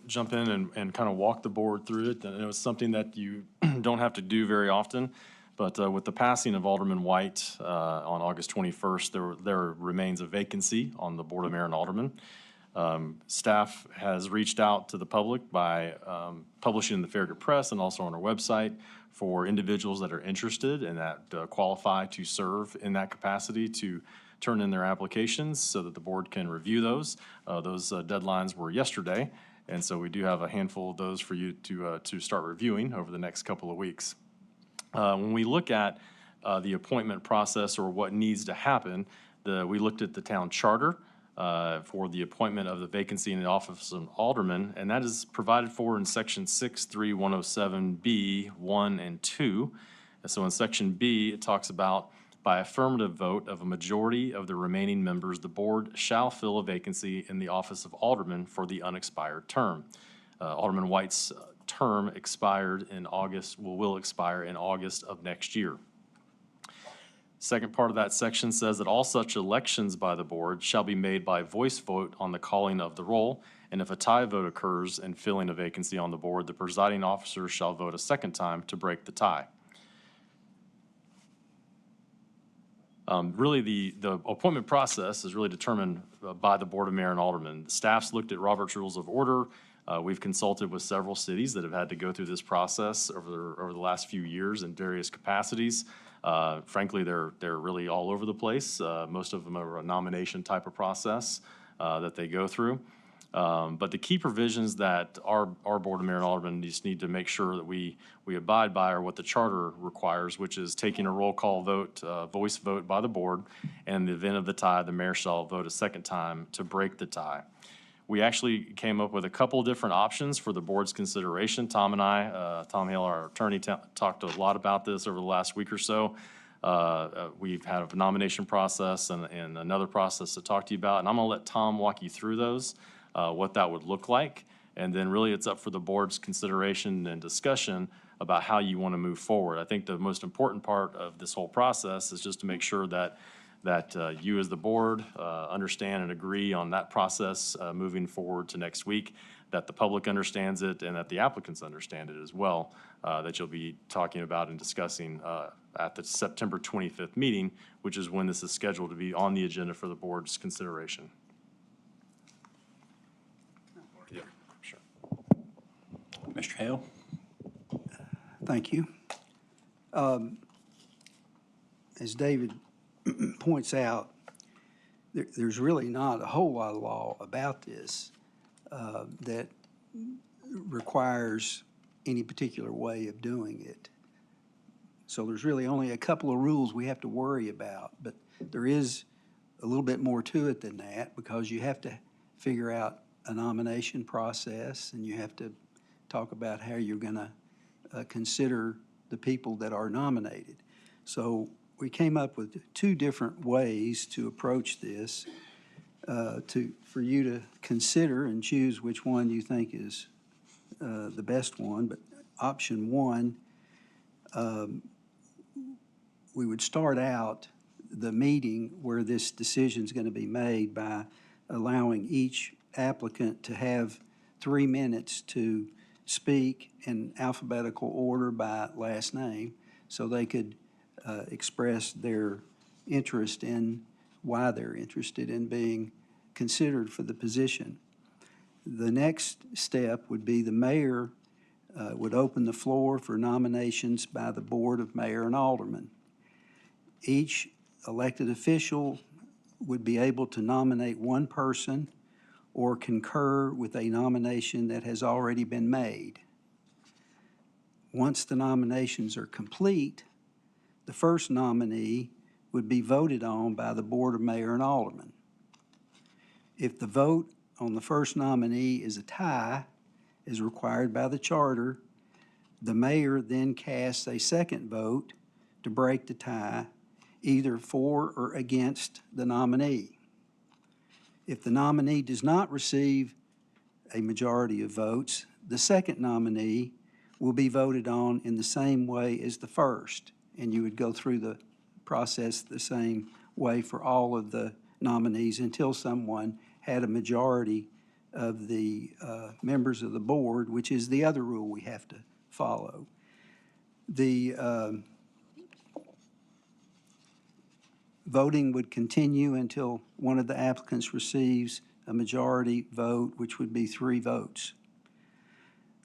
jump in and kind of walk the board through it. I know it's something that you don't have to do very often, but with the passing of Alderman White on August 21st, there remains a vacancy on the Board of Mayor and Aldermen. Staff has reached out to the public by publishing in the Farragut Press and also on our website for individuals that are interested and that qualify to serve in that capacity to turn in their applications so that the board can review those. Those deadlines were yesterday, and so we do have a handful of those for you to start reviewing over the next couple of weeks. When we look at the appointment process or what needs to happen, we looked at the town charter for the appointment of the vacancy in the office of alderman, and that is provided for in section 63107B 1 and 2. And so in section B, it talks about by affirmative vote of a majority of the remaining members, the board shall fill a vacancy in the office of alderman for the unexpired term. Alderman White's term expired in August, will expire in August of next year. Second part of that section says that all such elections by the board shall be made by voice vote on the calling of the roll, and if a tie vote occurs in filling a vacancy on the board, the presiding officer shall vote a second time to break the tie. Really, the appointment process is really determined by the Board of Mayor and Aldermen. The staff's looked at Robert's Rules of Order. We've consulted with several cities that have had to go through this process over the last few years in various capacities. Frankly, they're really all over the place. Most of them are a nomination type of process that they go through. But the key provisions that our Board of Mayor and Aldermen just need to make sure that we abide by are what the charter requires, which is taking a roll call vote, voice vote by the board, and in the event of the tie, the mayor shall vote a second time to break the tie. We actually came up with a couple of different options for the board's consideration. Tom and I, Tom Hale, our attorney, talked a lot about this over the last week or so. We've had a nomination process and another process to talk to you about, and I'm gonna let Tom walk you through those, what that would look like. And then really it's up for the board's consideration and discussion about how you want to move forward. I think the most important part of this whole process is just to make sure that you as the board understand and agree on that process moving forward to next week, that the public understands it and that the applicants understand it as well, that you'll be talking about and discussing at the September 25th meeting, which is when this is scheduled to be on the agenda for the board's consideration. Yeah, sure. Mr. Hale? Thank you. As David points out, there's really not a whole lot of law about this that requires any particular way of doing it. So there's really only a couple of rules we have to worry about, but there is a little bit more to it than that, because you have to figure out a nomination process, and you have to talk about how you're going to consider the people that are nominated. So we came up with two different ways to approach this, for you to consider and choose which one you think is the best one. But option one, we would start out the meeting where this decision is going to be made by allowing each applicant to have 3 minutes to speak in alphabetical order by last name, so they could express their interest in why they're interested in being considered for the position. The next step would be the mayor would open the floor for nominations by the Board of Mayor and Aldermen. Each elected official would be able to nominate one person or concur with a nomination that has already been made. Once the nominations are complete, the first nominee would be voted on by the Board of Mayor and Aldermen. If the vote on the first nominee is a tie, as required by the charter, the mayor then casts a second vote to break the tie, either for or against the nominee. If the nominee does not receive a majority of votes, the second nominee will be voted on in the same way as the first, and you would go through the process the same way for all of the nominees until someone had a majority of the members of the board, which is the other rule we have to follow. The voting would continue until one of the applicants receives a majority vote, which would be 3 votes.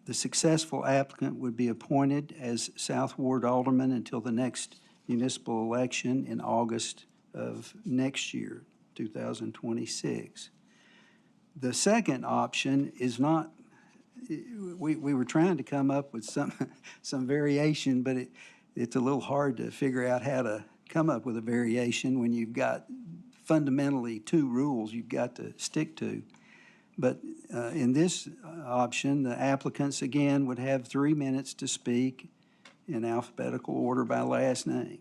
The successful applicant would be appointed as South Ward Alderman until the next municipal election in August of next year, 2026. The second option is not, we were trying to come up with some variation, but it's a little hard to figure out how to come up with a variation when you've got fundamentally two rules you've got to stick to. But in this option, the applicants, again, would have 3 minutes to speak in alphabetical order by last name.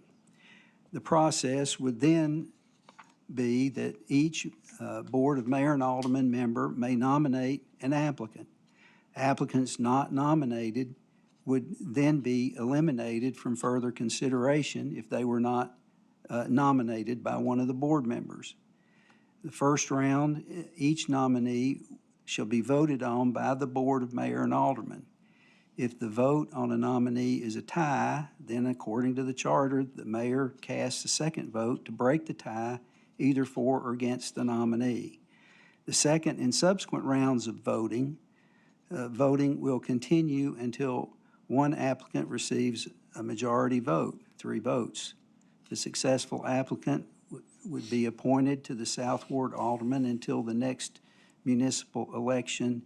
The process would then be that each Board of Mayor and Alderman member may nominate an applicant. Applicants not nominated would then be eliminated from further consideration if they were not nominated by one of the board members. The first round, each nominee shall be voted on by the Board of Mayor and Aldermen. If the vote on a nominee is a tie, then according to the charter, the mayor casts a second vote to break the tie, either for or against the nominee. The second and subsequent rounds of voting will continue until one applicant receives a majority vote, 3 votes. The successful applicant would be appointed to the South Ward Alderman until the next municipal election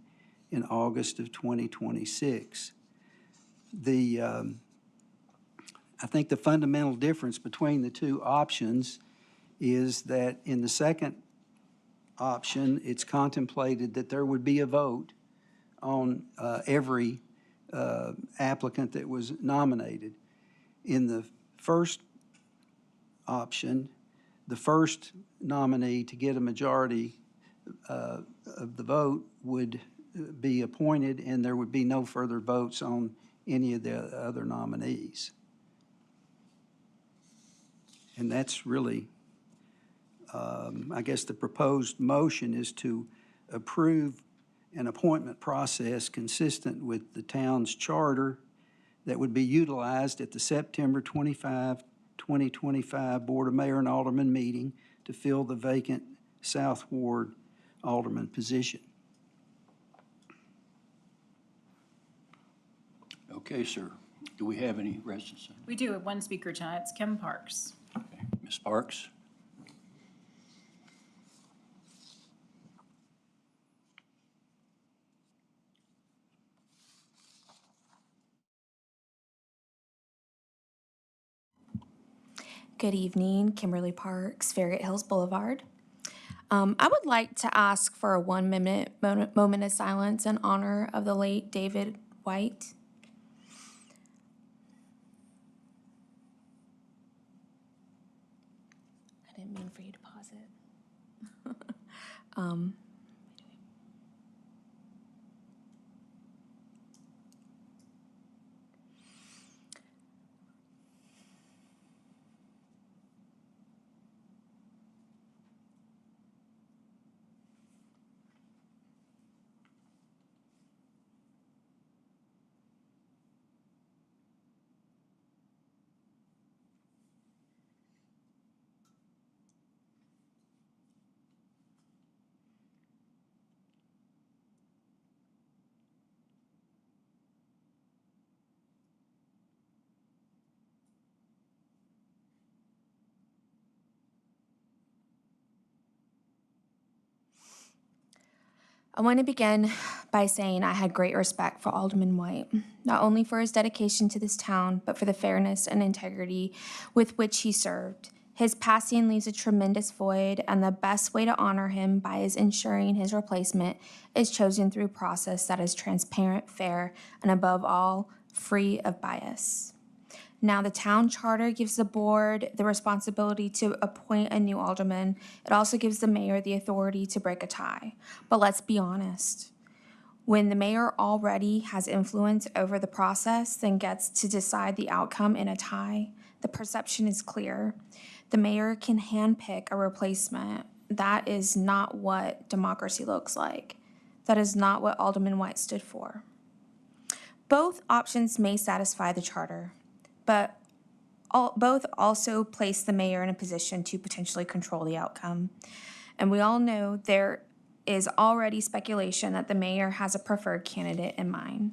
in August of 2026. I think the fundamental difference between the two options is that in the second option, it's contemplated that there would be a vote on every applicant that was nominated. In the first option, the first nominee to get a majority of the vote would be appointed, and there would be no further votes on any of the other nominees. And that's really, I guess the proposed motion is to approve an appointment process consistent with the town's charter that would be utilized at the September 25, 2025 Board of Mayor and Alderman meeting to fill the vacant South Ward Alderman position. Okay, sir. Do we have any residents? We do have one speaker tonight. It's Kim Parks. Okay. Ms. Parks? Good evening, Kimberly Parks, Farragut Hills Boulevard. I would like to ask for a 1 minute moment of silence in honor of the late David White. I didn't mean for you to pause it. I want to begin by saying I had great respect for Alderman White, not only for his dedication to this town, but for the fairness and integrity with which he served. His passing leaves a tremendous void, and the best way to honor him is ensuring his replacement is chosen through a process that is transparent, fair, and above all, free of bias. Now, the town charter gives the board the responsibility to appoint a new alderman. It also gives the mayor the authority to break a tie. But let's be honest. When the mayor already has influence over the process, then gets to decide the outcome in a tie, the perception is clear. The mayor can handpick a replacement. That is not what democracy looks like. That is not what Alderman White stood for. Both options may satisfy the charter, but both also place the mayor in a position to potentially control the outcome. And we all know there is already speculation that the mayor has a preferred candidate in mind.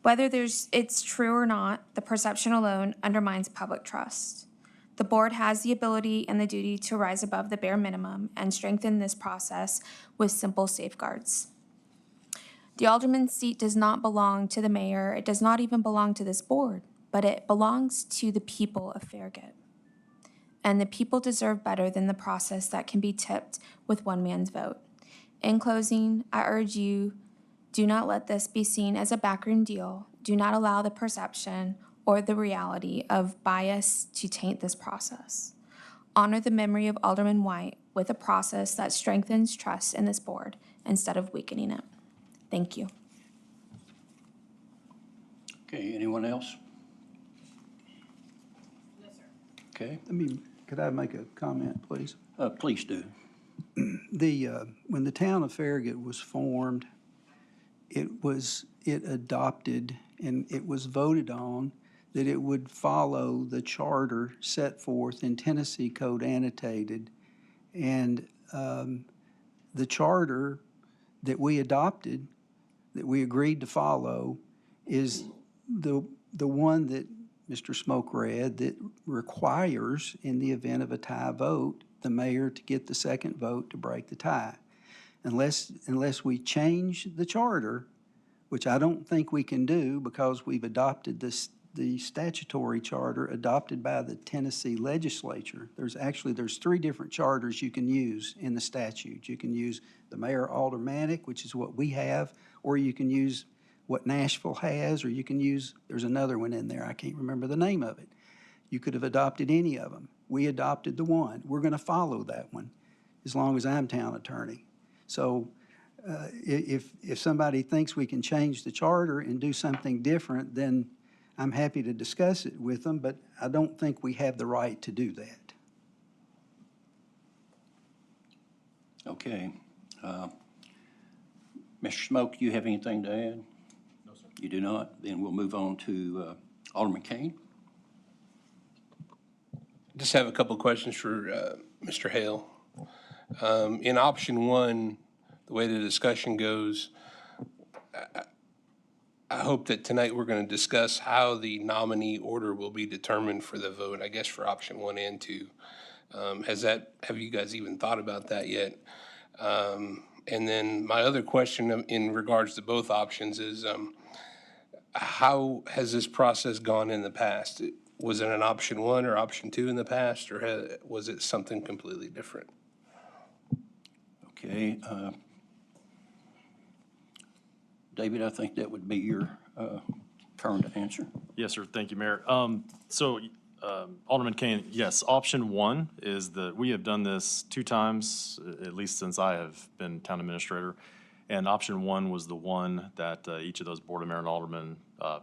Whether it's true or not, the perception alone undermines public trust. The board has the ability and the duty to rise above the bare minimum and strengthen this process with simple safeguards. The alderman's seat does not belong to the mayor. It does not even belong to this board, but it belongs to the people of Farragut. And the people deserve better than the process that can be tipped with one man's vote. In closing, I urge you, do not let this be seen as a backroom deal. Do not allow the perception or the reality of bias to taint this process. Honor the memory of Alderman White with a process that strengthens trust in this board instead of weakening it. Thank you. Okay, anyone else? No, sir. Okay, Could I make a comment, please? please do. When the town of Farragut was formed, it adopted and it was voted on that it would follow the charter set forth in Tennessee Code Annotated. And the charter that we adopted, that we agreed to follow, is the one that Mr. Smoke read that requires, in the event of a tie vote, the mayor to get the second vote to break the tie. Unless we change the charter, which I don't think we can do because we've adopted the statutory charter adopted by the Tennessee legislature. There's three different charters you can use in the statute. You can use the mayor aldermanic, which is what we have, or you can use what Nashville has, or you can use, there's another one in there, I can't remember the name of it. You could have adopted any of them. We adopted the one. We're going to follow that one as long as I'm town attorney. So if somebody thinks we can change the charter and do something different, then I'm happy to discuss it with them, but I don't think we have the right to do that. Okay. Mr. Smoke, do you have anything to add? No, sir. You do not? Then we'll move on to Alderman Kane. Just have a couple questions for Mr. Hale. In option one, the way the discussion goes, I hope that tonight we're going to discuss how the nominee order will be determined for the vote, I guess for option one and two. Have you guys even thought about that yet? And then my other question in regards to both options is, how has this process gone in the past? Was it an option one or option two in the past, or was it something completely different? Okay. David, I think that would be your turn to answer. Yes, sir. Thank you, Mayor. Alderman Kane, yes, option one is that we have done this 2 times, at least since I have been town administrator. And option one was the one that each of those Board of Mayor and Aldermen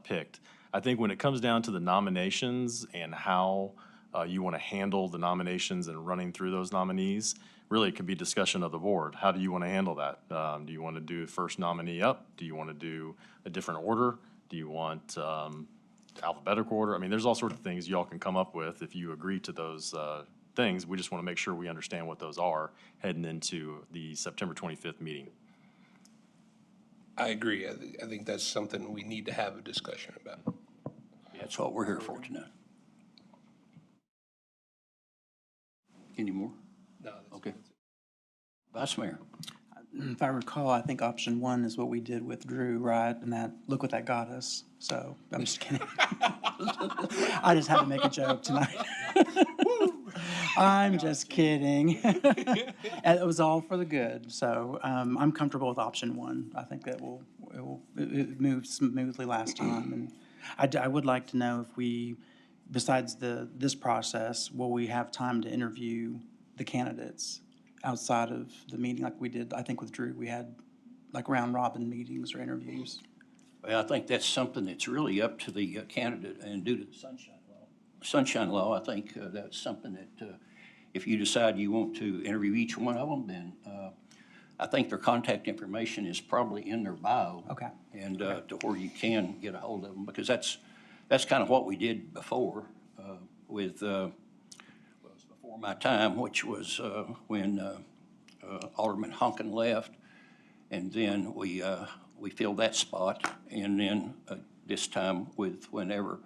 picked. I think when it comes down to the nominations and how you want to handle the nominations and running through those nominees, really it could be discussion of the board. How do you want to handle that? Do you want to do first nominee up? Do you want to do a different order? Do you want alphabetical order? I mean, there's all sorts of things y'all can come up with if you agree to those things. We just want to make sure we understand what those are heading into the September 25th meeting. I agree. I think that's something we need to have a discussion about. That's what we're here for tonight. Any more? No. Okay. Vice Mayor. If I recall, I think option one is what we did with Drew, right? And that, look what that got us. So, I'm just kidding. I just had to make a joke tonight. I'm just kidding. And it was all for the good. So, I'm comfortable with option one. I think that it moved smoothly last time. And I would like to know if we, besides this process, will we have time to interview the candidates outside of the meeting like we did, I think with Drew, we had like round robin meetings or interviews? Well, I think that's something that's really up to the candidate, and due to the Sunshine Law, I think that's something that if you decide you want to interview each one of them, then I think their contact information is probably in their bio. Okay. And to where you can get a hold of them, because that's kind of what we did before with before my time, which was when Alderman Honkin left, and then we filled that spot, and then this time with whenever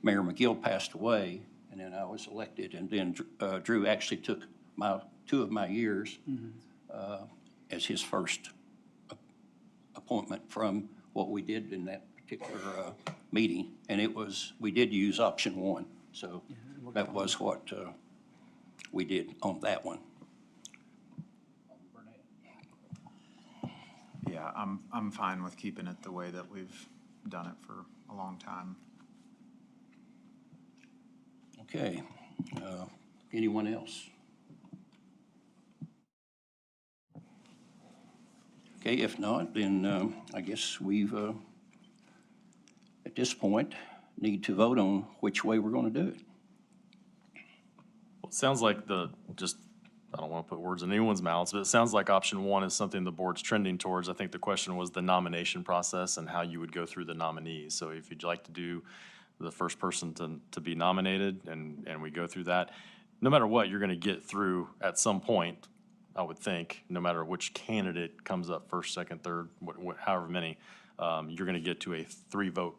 Mayor McGill passed away, and then I was elected, and then Drew actually took 2 of my years as his first appointment from what we did in that particular meeting, and we did use option one. So that was what we did on that one. Yeah, I'm fine with keeping it the way that we've done it for a long time. Okay. Anyone else? Okay, if not, then I guess we've, at this point, need to vote on which way we're going to do it. Well, it sounds like I don't want to put words in anyone's mouths, but it sounds like option one is something the board's trending towards. I think the question was the nomination process and how you would go through the nominees. So if you'd like to do the first person to be nominated and we go through that, no matter what, you're going to get through at some point, I would think, no matter which candidate comes up first, second, third, however many, you're going to get to a 3-vote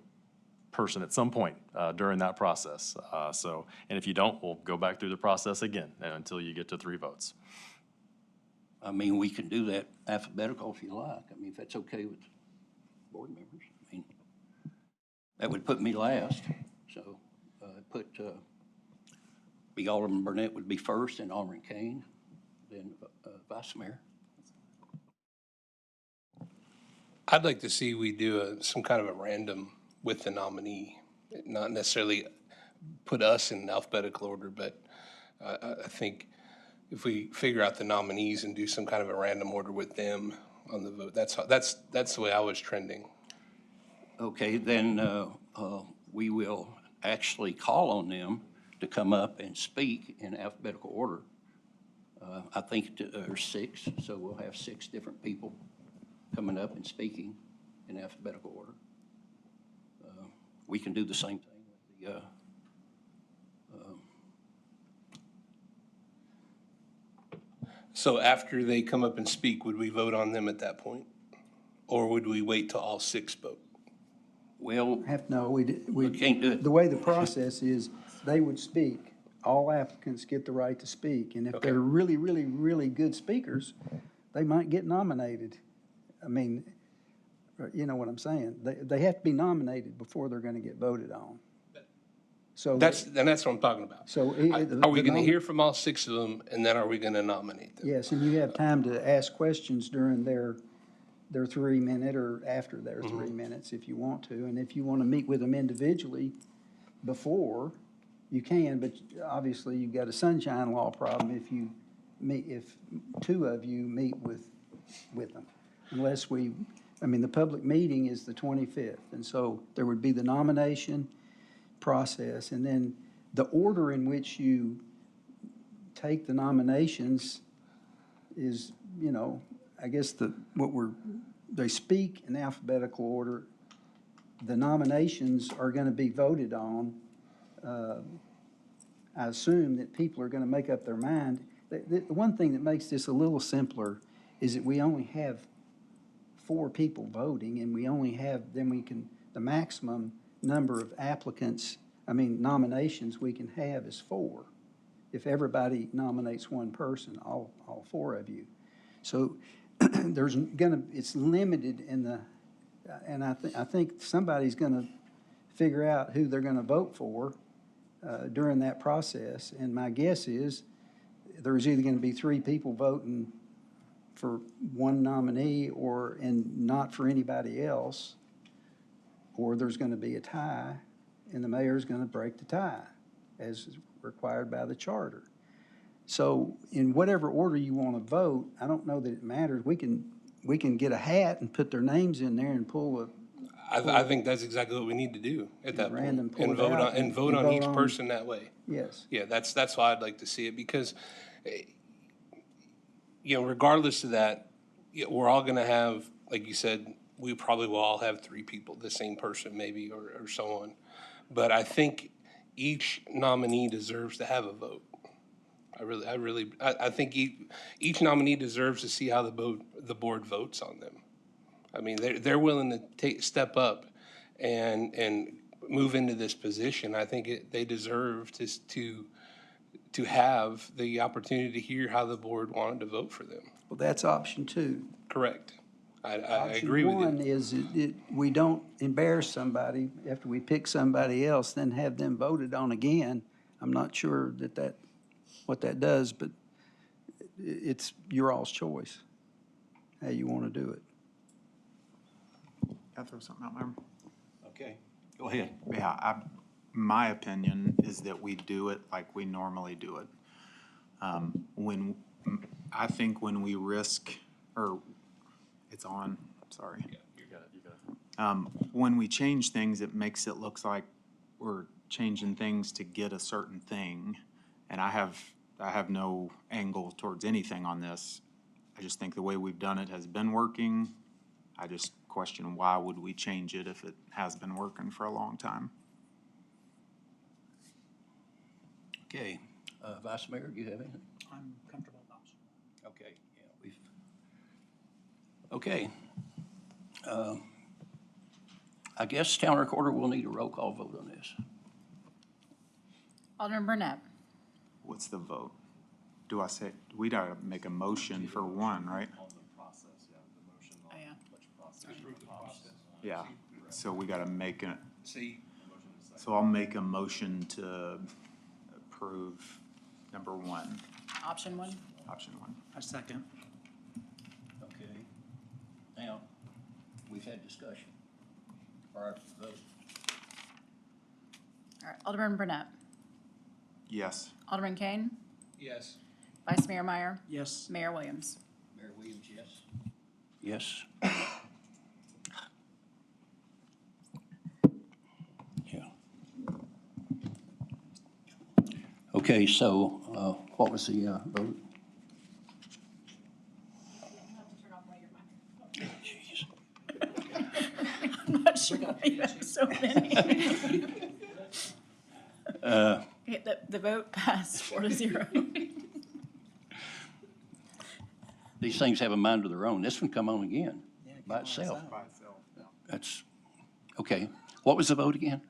person at some point during that process. And if you don't, we'll go back through the process again until you get to 3 votes. I mean, we can do that alphabetical if you like. I mean, if that's okay with board members. I mean, that would put me last. So be Alderman Burnett would be first, and Alderman Kane, then Vice Mayor. I'd like to see we do some kind of a random with the nominee, not necessarily put us in alphabetical order, but I think if we figure out the nominees and do some kind of a random order with them on the vote, that's the way I was trending. Okay, then we will actually call on them to come up and speak in alphabetical order. I think there's 6, so we'll have 6 different people coming up and speaking in alphabetical order. We can do the same thing with the So after they come up and speak, would we vote on them at that point? Or would we wait till all 6 vote? well, We can't do it. The way the process is, they would speak. All applicants get the right to speak. And if Okay. they're really, really, really good speakers, they might get nominated. I mean, you know what I'm saying? They have to be nominated before they're gonna get voted on. So. That's what I'm talking about. So. Are we gonna hear from all 6 of them, and then are we gonna nominate them? Yes, and you have time to ask questions during their 3-minute or after their 3 minutes if you want to. And if you want to meet with them individually before, you can, but obviously you've got a sunshine law problem if 2 of you meet with them. Unless the public meeting is the 25th. And so there would be the nomination process, and then the order in which you take the nominations is, I guess they speak in alphabetical order. The nominations are going to be voted on. I assume that people are going to make up their mind. The one thing that makes this a little simpler is that we only have 4 people voting, and the maximum number of nominations we can have is 4. If everybody nominates one person, all 4 of you. So it's limited and I think somebody's gonna figure out who they're gonna vote for during that process. And my guess is there's either gonna be 3 people voting for one nominee and not for anybody else, or there's gonna be a tie, and the mayor's gonna break the tie as required by the charter. So in whatever order you want to vote, I don't know that it matters. We can get a hat and put their names in there and pull I think that's exactly what we need to do at that point. Random pull And it vote out on, and vote on each person that way. yes. Yeah, that's why I'd like to see it, because, regardless of that, we're all gonna have, like you said, we probably will all have 3 people, the same person maybe, or so on. But I think each nominee deserves to have a vote. I think each nominee deserves to see how the board votes on them. I mean, they're willing to step up and move into this position. I think they deserve to have the opportunity to hear how the board wanted to vote for them. Well, that's option 2. Correct. I agree with Option one you. is we don't embarrass somebody after we pick somebody else, then have them voted on again. I'm not sure what that does, but it's your all's choice, how you want to do it. Can I throw something out there? Okay, go ahead. Yeah, my opinion is that we do it like we normally do it. I think when we risk, or it's on, sorry. When we change things, it makes it look like we're changing things to get a certain thing. And I have no angle towards anything on this. I just think the way we've done it has been working. I just question why would we change it if it has been working for a long time? Okay, Vice Mayor, do you have anything? I'm comfortable with those. Okay, yeah, okay. I guess Town Recorder will need a roll call vote on this. Alderman Burnett. What's the vote? Do I say, we gotta make a motion for one, right? Oh, yeah. Yeah, so we gotta make a, See, so I'll make a motion to approve number one, Option one. option one. I second. Okay. Now, we've had discussion prior to the vote. All right, Alderman Burnett. Yes. Alderman Kane. yes. Vice Mayor Meyer. Yes. Mayor Williams. Mayor Williams, yes? Yes. Yeah. Okay, so, what was the, vote? Jeez. I'm not sure why you have so many. Okay, the vote passed 4-0. These things have a mind of their own. This one come on again by itself. That's, okay. What was the vote again?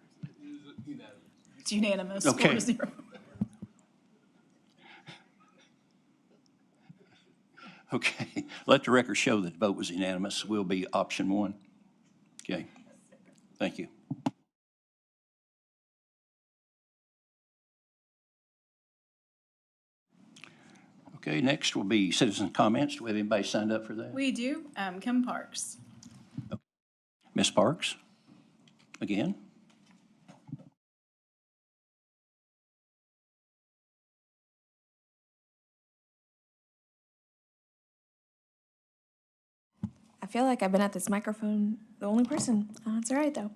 It's unanimous, Okay. 4-0. Okay, let the record show that the vote was unanimous. Will be option one. Okay, thank you. Okay, next will be citizen comments. Do we have anybody signed up for that? We do. Kim Parks. Ms. Parks? Again? I feel like I've been at this microphone the only person. It's all right, though.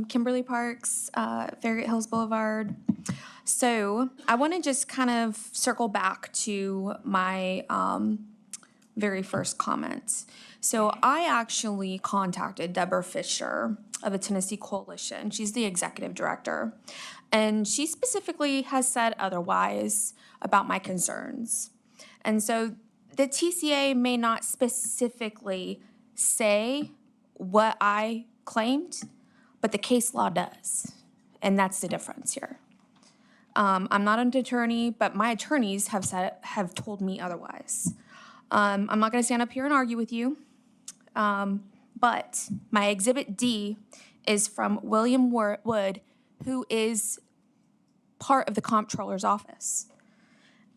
Kimberly Parks, Farragut Hills Boulevard. So I want to just kind of circle back to my very first comment. So I actually contacted Deborah Fisher of the Tennessee Coalition. She's the executive director. And she specifically has said otherwise about my concerns. And so the TCA may not specifically say what I claimed, but the case law does. And that's the difference here. I'm not an attorney, but my attorneys have told me otherwise. I'm not going to stand up here and argue with you, but my Exhibit D is from William Wood, who is part of the comptroller's office.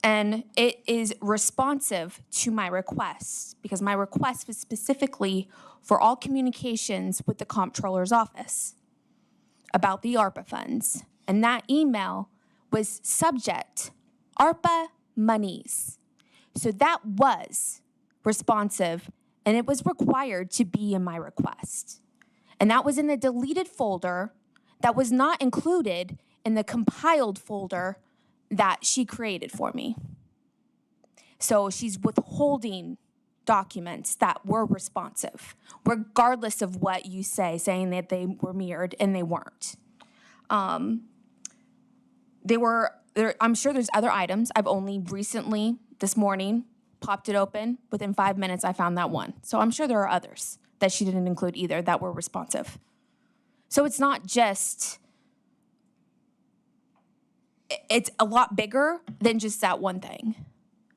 And it is responsive to my request, because my request was specifically for all communications with the comptroller's office about the ARPA funds. And that email was subject ARPA monies. So that was responsive, and it was required to be in my request. And that was in the deleted folder that was not included in the compiled folder that she created for me. So she's withholding documents that were responsive, regardless of what you say, saying that they were mirrored, and they weren't. They were there. I'm sure there's other items. I've only recently, this morning, popped it open. Within 5 minutes, I found that one. So I'm sure there are others that she didn't include either that were responsive. So it's not just, it's a lot bigger than just that one thing.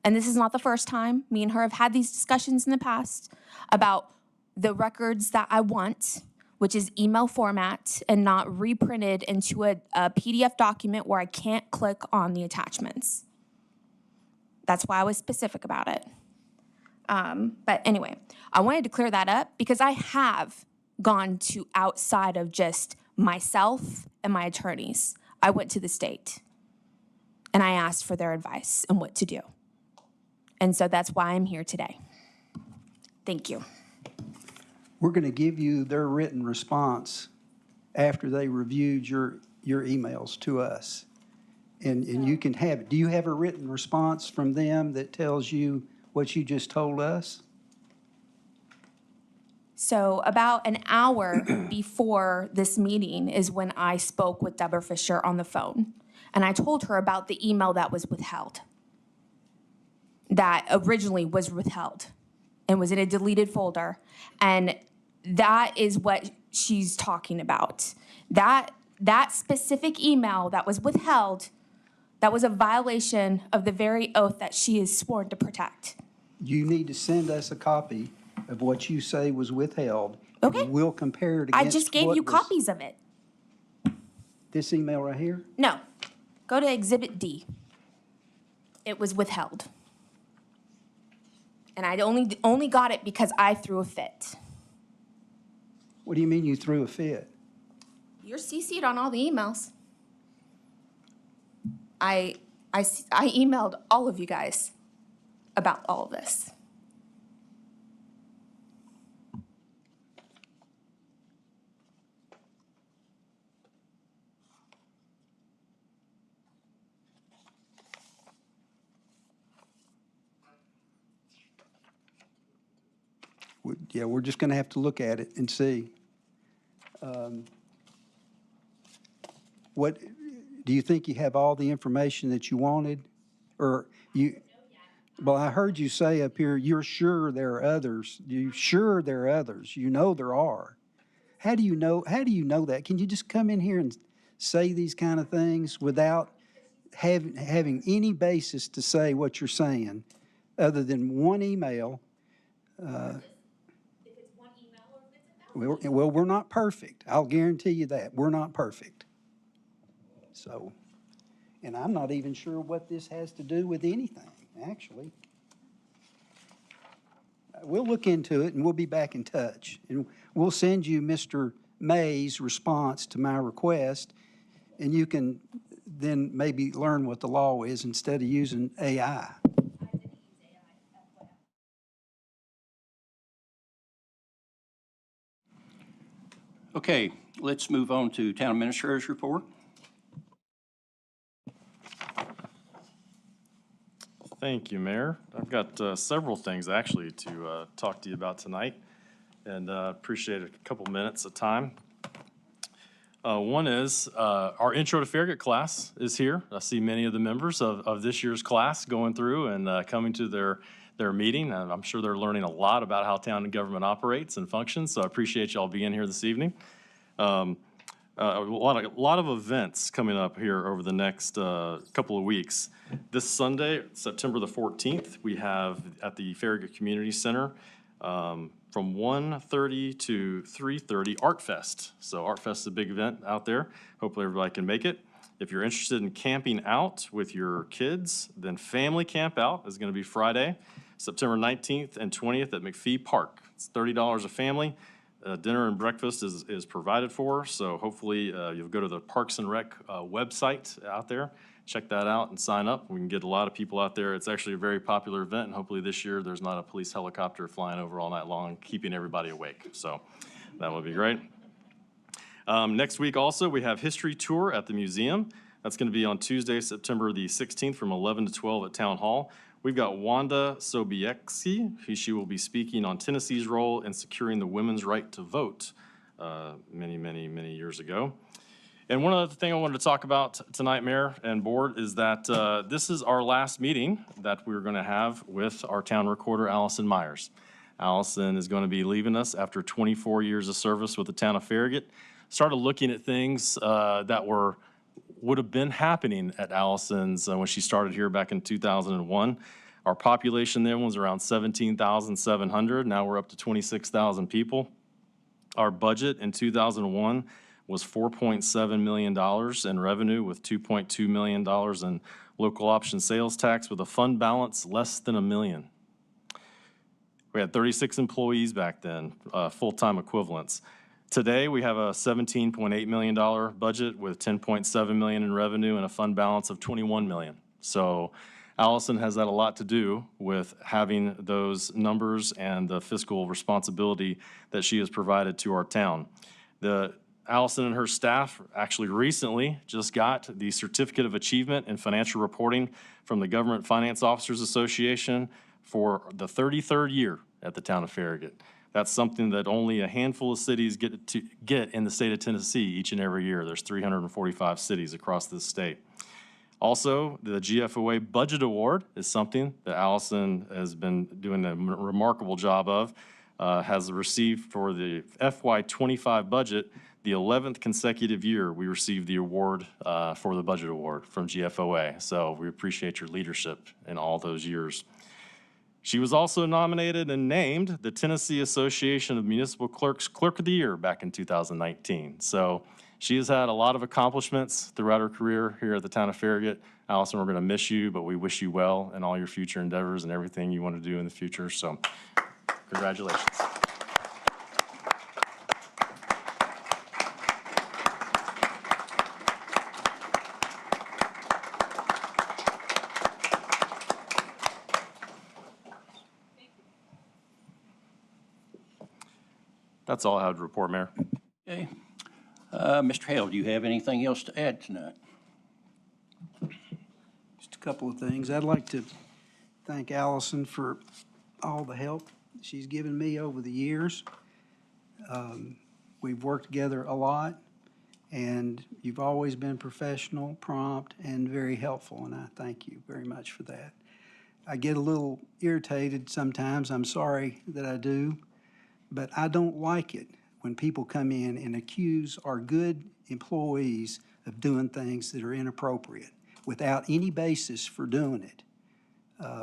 And this is not the first time. Me and her have had these discussions in the past about the records that I want, which is email format and not reprinted into a PDF document where I can't click on the attachments. That's why I was specific about it. But anyway, I wanted to clear that up because I have gone to outside of just myself and my attorneys. I went to the state and I asked for their advice on what to do. And so that's why I'm here today. Thank you. We're going to give you their written response after they reviewed your emails to us. And you can have it. Do you have a written response from them that tells you what you just told us? So about an hour before this meeting is when I spoke with Deborah Fisher on the phone. And I told her about the email that was withheld, that originally was withheld and was in a deleted folder. And that is what she's talking about. That specific email that was withheld, that was a violation of the very oath that she is sworn to protect. You need to send us a copy of what you say was withheld. Okay. And we'll compare it I against just gave what you was- copies of it. This email right here? No, go to Exhibit D. It was withheld. And I only got it because I threw a fit. What do you mean you threw a fit? You're CC'd on all the emails. I emailed all of you guys about all of this. Yeah, we're just going to have to look at it and see. What, do you think you have all the information that you wanted? Or you, well, I heard you say up here, you're sure there are others. You're sure there are others. You know there are. How do you know that? Can you just come in here and say these kind of things without having any basis to say what you're saying, other than one email? Well, we're not perfect. I'll guarantee you that. We're not perfect. So, and I'm not even sure what this has to do with anything, actually. We'll look into it and we'll be back in touch. And we'll send you Mr. May's response to my request, and you can then maybe learn what the law is instead of using AI. Okay, let's move on to Town Administrator's report. Thank you, Mayor. I've got several things actually to talk to you about tonight, and appreciate a couple minutes of time. One is our Intro to Farragut class is here. I see many of the members of this year's class going through and coming to their meeting. And I'm sure they're learning a lot about how town and government operates and functions, so I appreciate y'all being here this evening. A lot of events coming up here over the next couple of weeks. This Sunday, September the 14th, we have at the Farragut Community Center from 1:30 to 3:30 Art Fest. So Art Fest is a big event out there. Hopefully everybody can make it. If you're interested in camping out with your kids, then Family Camp Out is going to be Friday, September 19th and 20th at McPhee Park. It's $30 a family. Dinner and breakfast is provided for, so hopefully you'll go to the Parks and Rec website out there, check that out and sign up. We can get a lot of people out there. It's actually a very popular event, and hopefully this year there's not a police helicopter flying over all night long, keeping everybody awake. So that would be great. Next week also, we have History Tour at the museum. That's going to be on Tuesday, September the 16th from 11 to 12 at Town Hall. We've got Wanda Sobieski. She will be speaking on Tennessee's role in securing the women's right to vote many years ago. And one other thing I wanted to talk about tonight, Mayor and Board, is that this is our last meeting that we're going to have with our town recorder, Allison Myers. Allison is going to be leaving us after 24 years of service with the town of Farragut. Started looking at things that would have been happening at Allison's when she started here back in 2001. Our population then was around 17,700. Now we're up to 26,000 people. Our budget in 2001 was $4.7 million in revenue with $2.2 million in local option sales tax with a fund balance less than $1 million. We had 36 employees back then, full-time equivalents. Today, we have a $17.8 million budget with $10.7 million in revenue and a fund balance of $21 million. So Allison has had a lot to do with having those numbers and the fiscal responsibility that she has provided to our town. Allison and her staff actually recently just got the Certificate of Achievement in Financial Reporting from the Government Finance Officers Association for the 33rd year at the town of Farragut. That's something that only a handful of cities get in the state of Tennessee each and every year. There's 345 cities across this state. Also, the GFOA Budget Award is something that Allison has been doing a remarkable job of, has received for the FY25 budget, the 11th consecutive year we received the award for the Budget Award from GFOA. So we appreciate your leadership in all those years. She was also nominated and named the Tennessee Association of Municipal Clerks Clerk of the Year back in 2019. So she has had a lot of accomplishments throughout her career here at the town of Farragut. Allison, we're going to miss you, but we wish you well in all your future endeavors and everything you want to do in the future. So congratulations. That's all I have to report, Mayor. Okay. Mr. Hale, do you have anything else to add tonight? Just a couple of things. I'd like to thank Allison for all the help she's given me over the years. We've worked together a lot, and you've always been professional, prompt, and very helpful, and I thank you very much for that. I get a little irritated sometimes. I'm sorry that I do. But I don't like it when people come in and accuse our good employees of doing things that are inappropriate without any basis for doing it.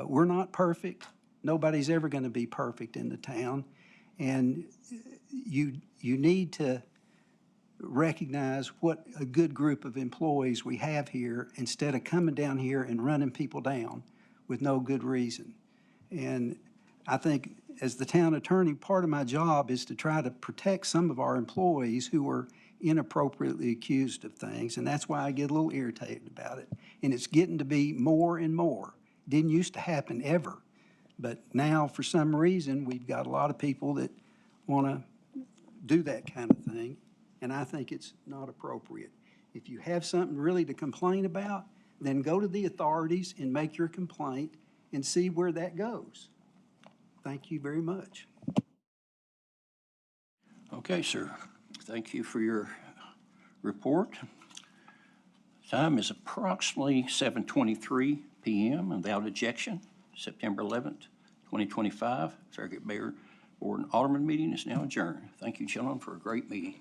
We're not perfect. Nobody's ever going to be perfect in the town. And you need to recognize what a good group of employees we have here instead of coming down here and running people down with no good reason. And I think as the town attorney, part of my job is to try to protect some of our employees who are inappropriately accused of things, and that's why I get a little irritated about it. And it's getting to be more and more. Didn't used to happen ever, but now for some reason we've got a lot of people that want to do that kind of thing, and I think it's not appropriate. If you have something really to complain about, then go to the authorities and make your complaint and see where that goes. Thank you very much. Okay, sir. Thank you for your report. Time is approximately 7:23 p.m. and without objection, September 11th, 2025, Farragut Mayor Board and Alderman meeting is now adjourned. Thank you, gentlemen, for a great meeting.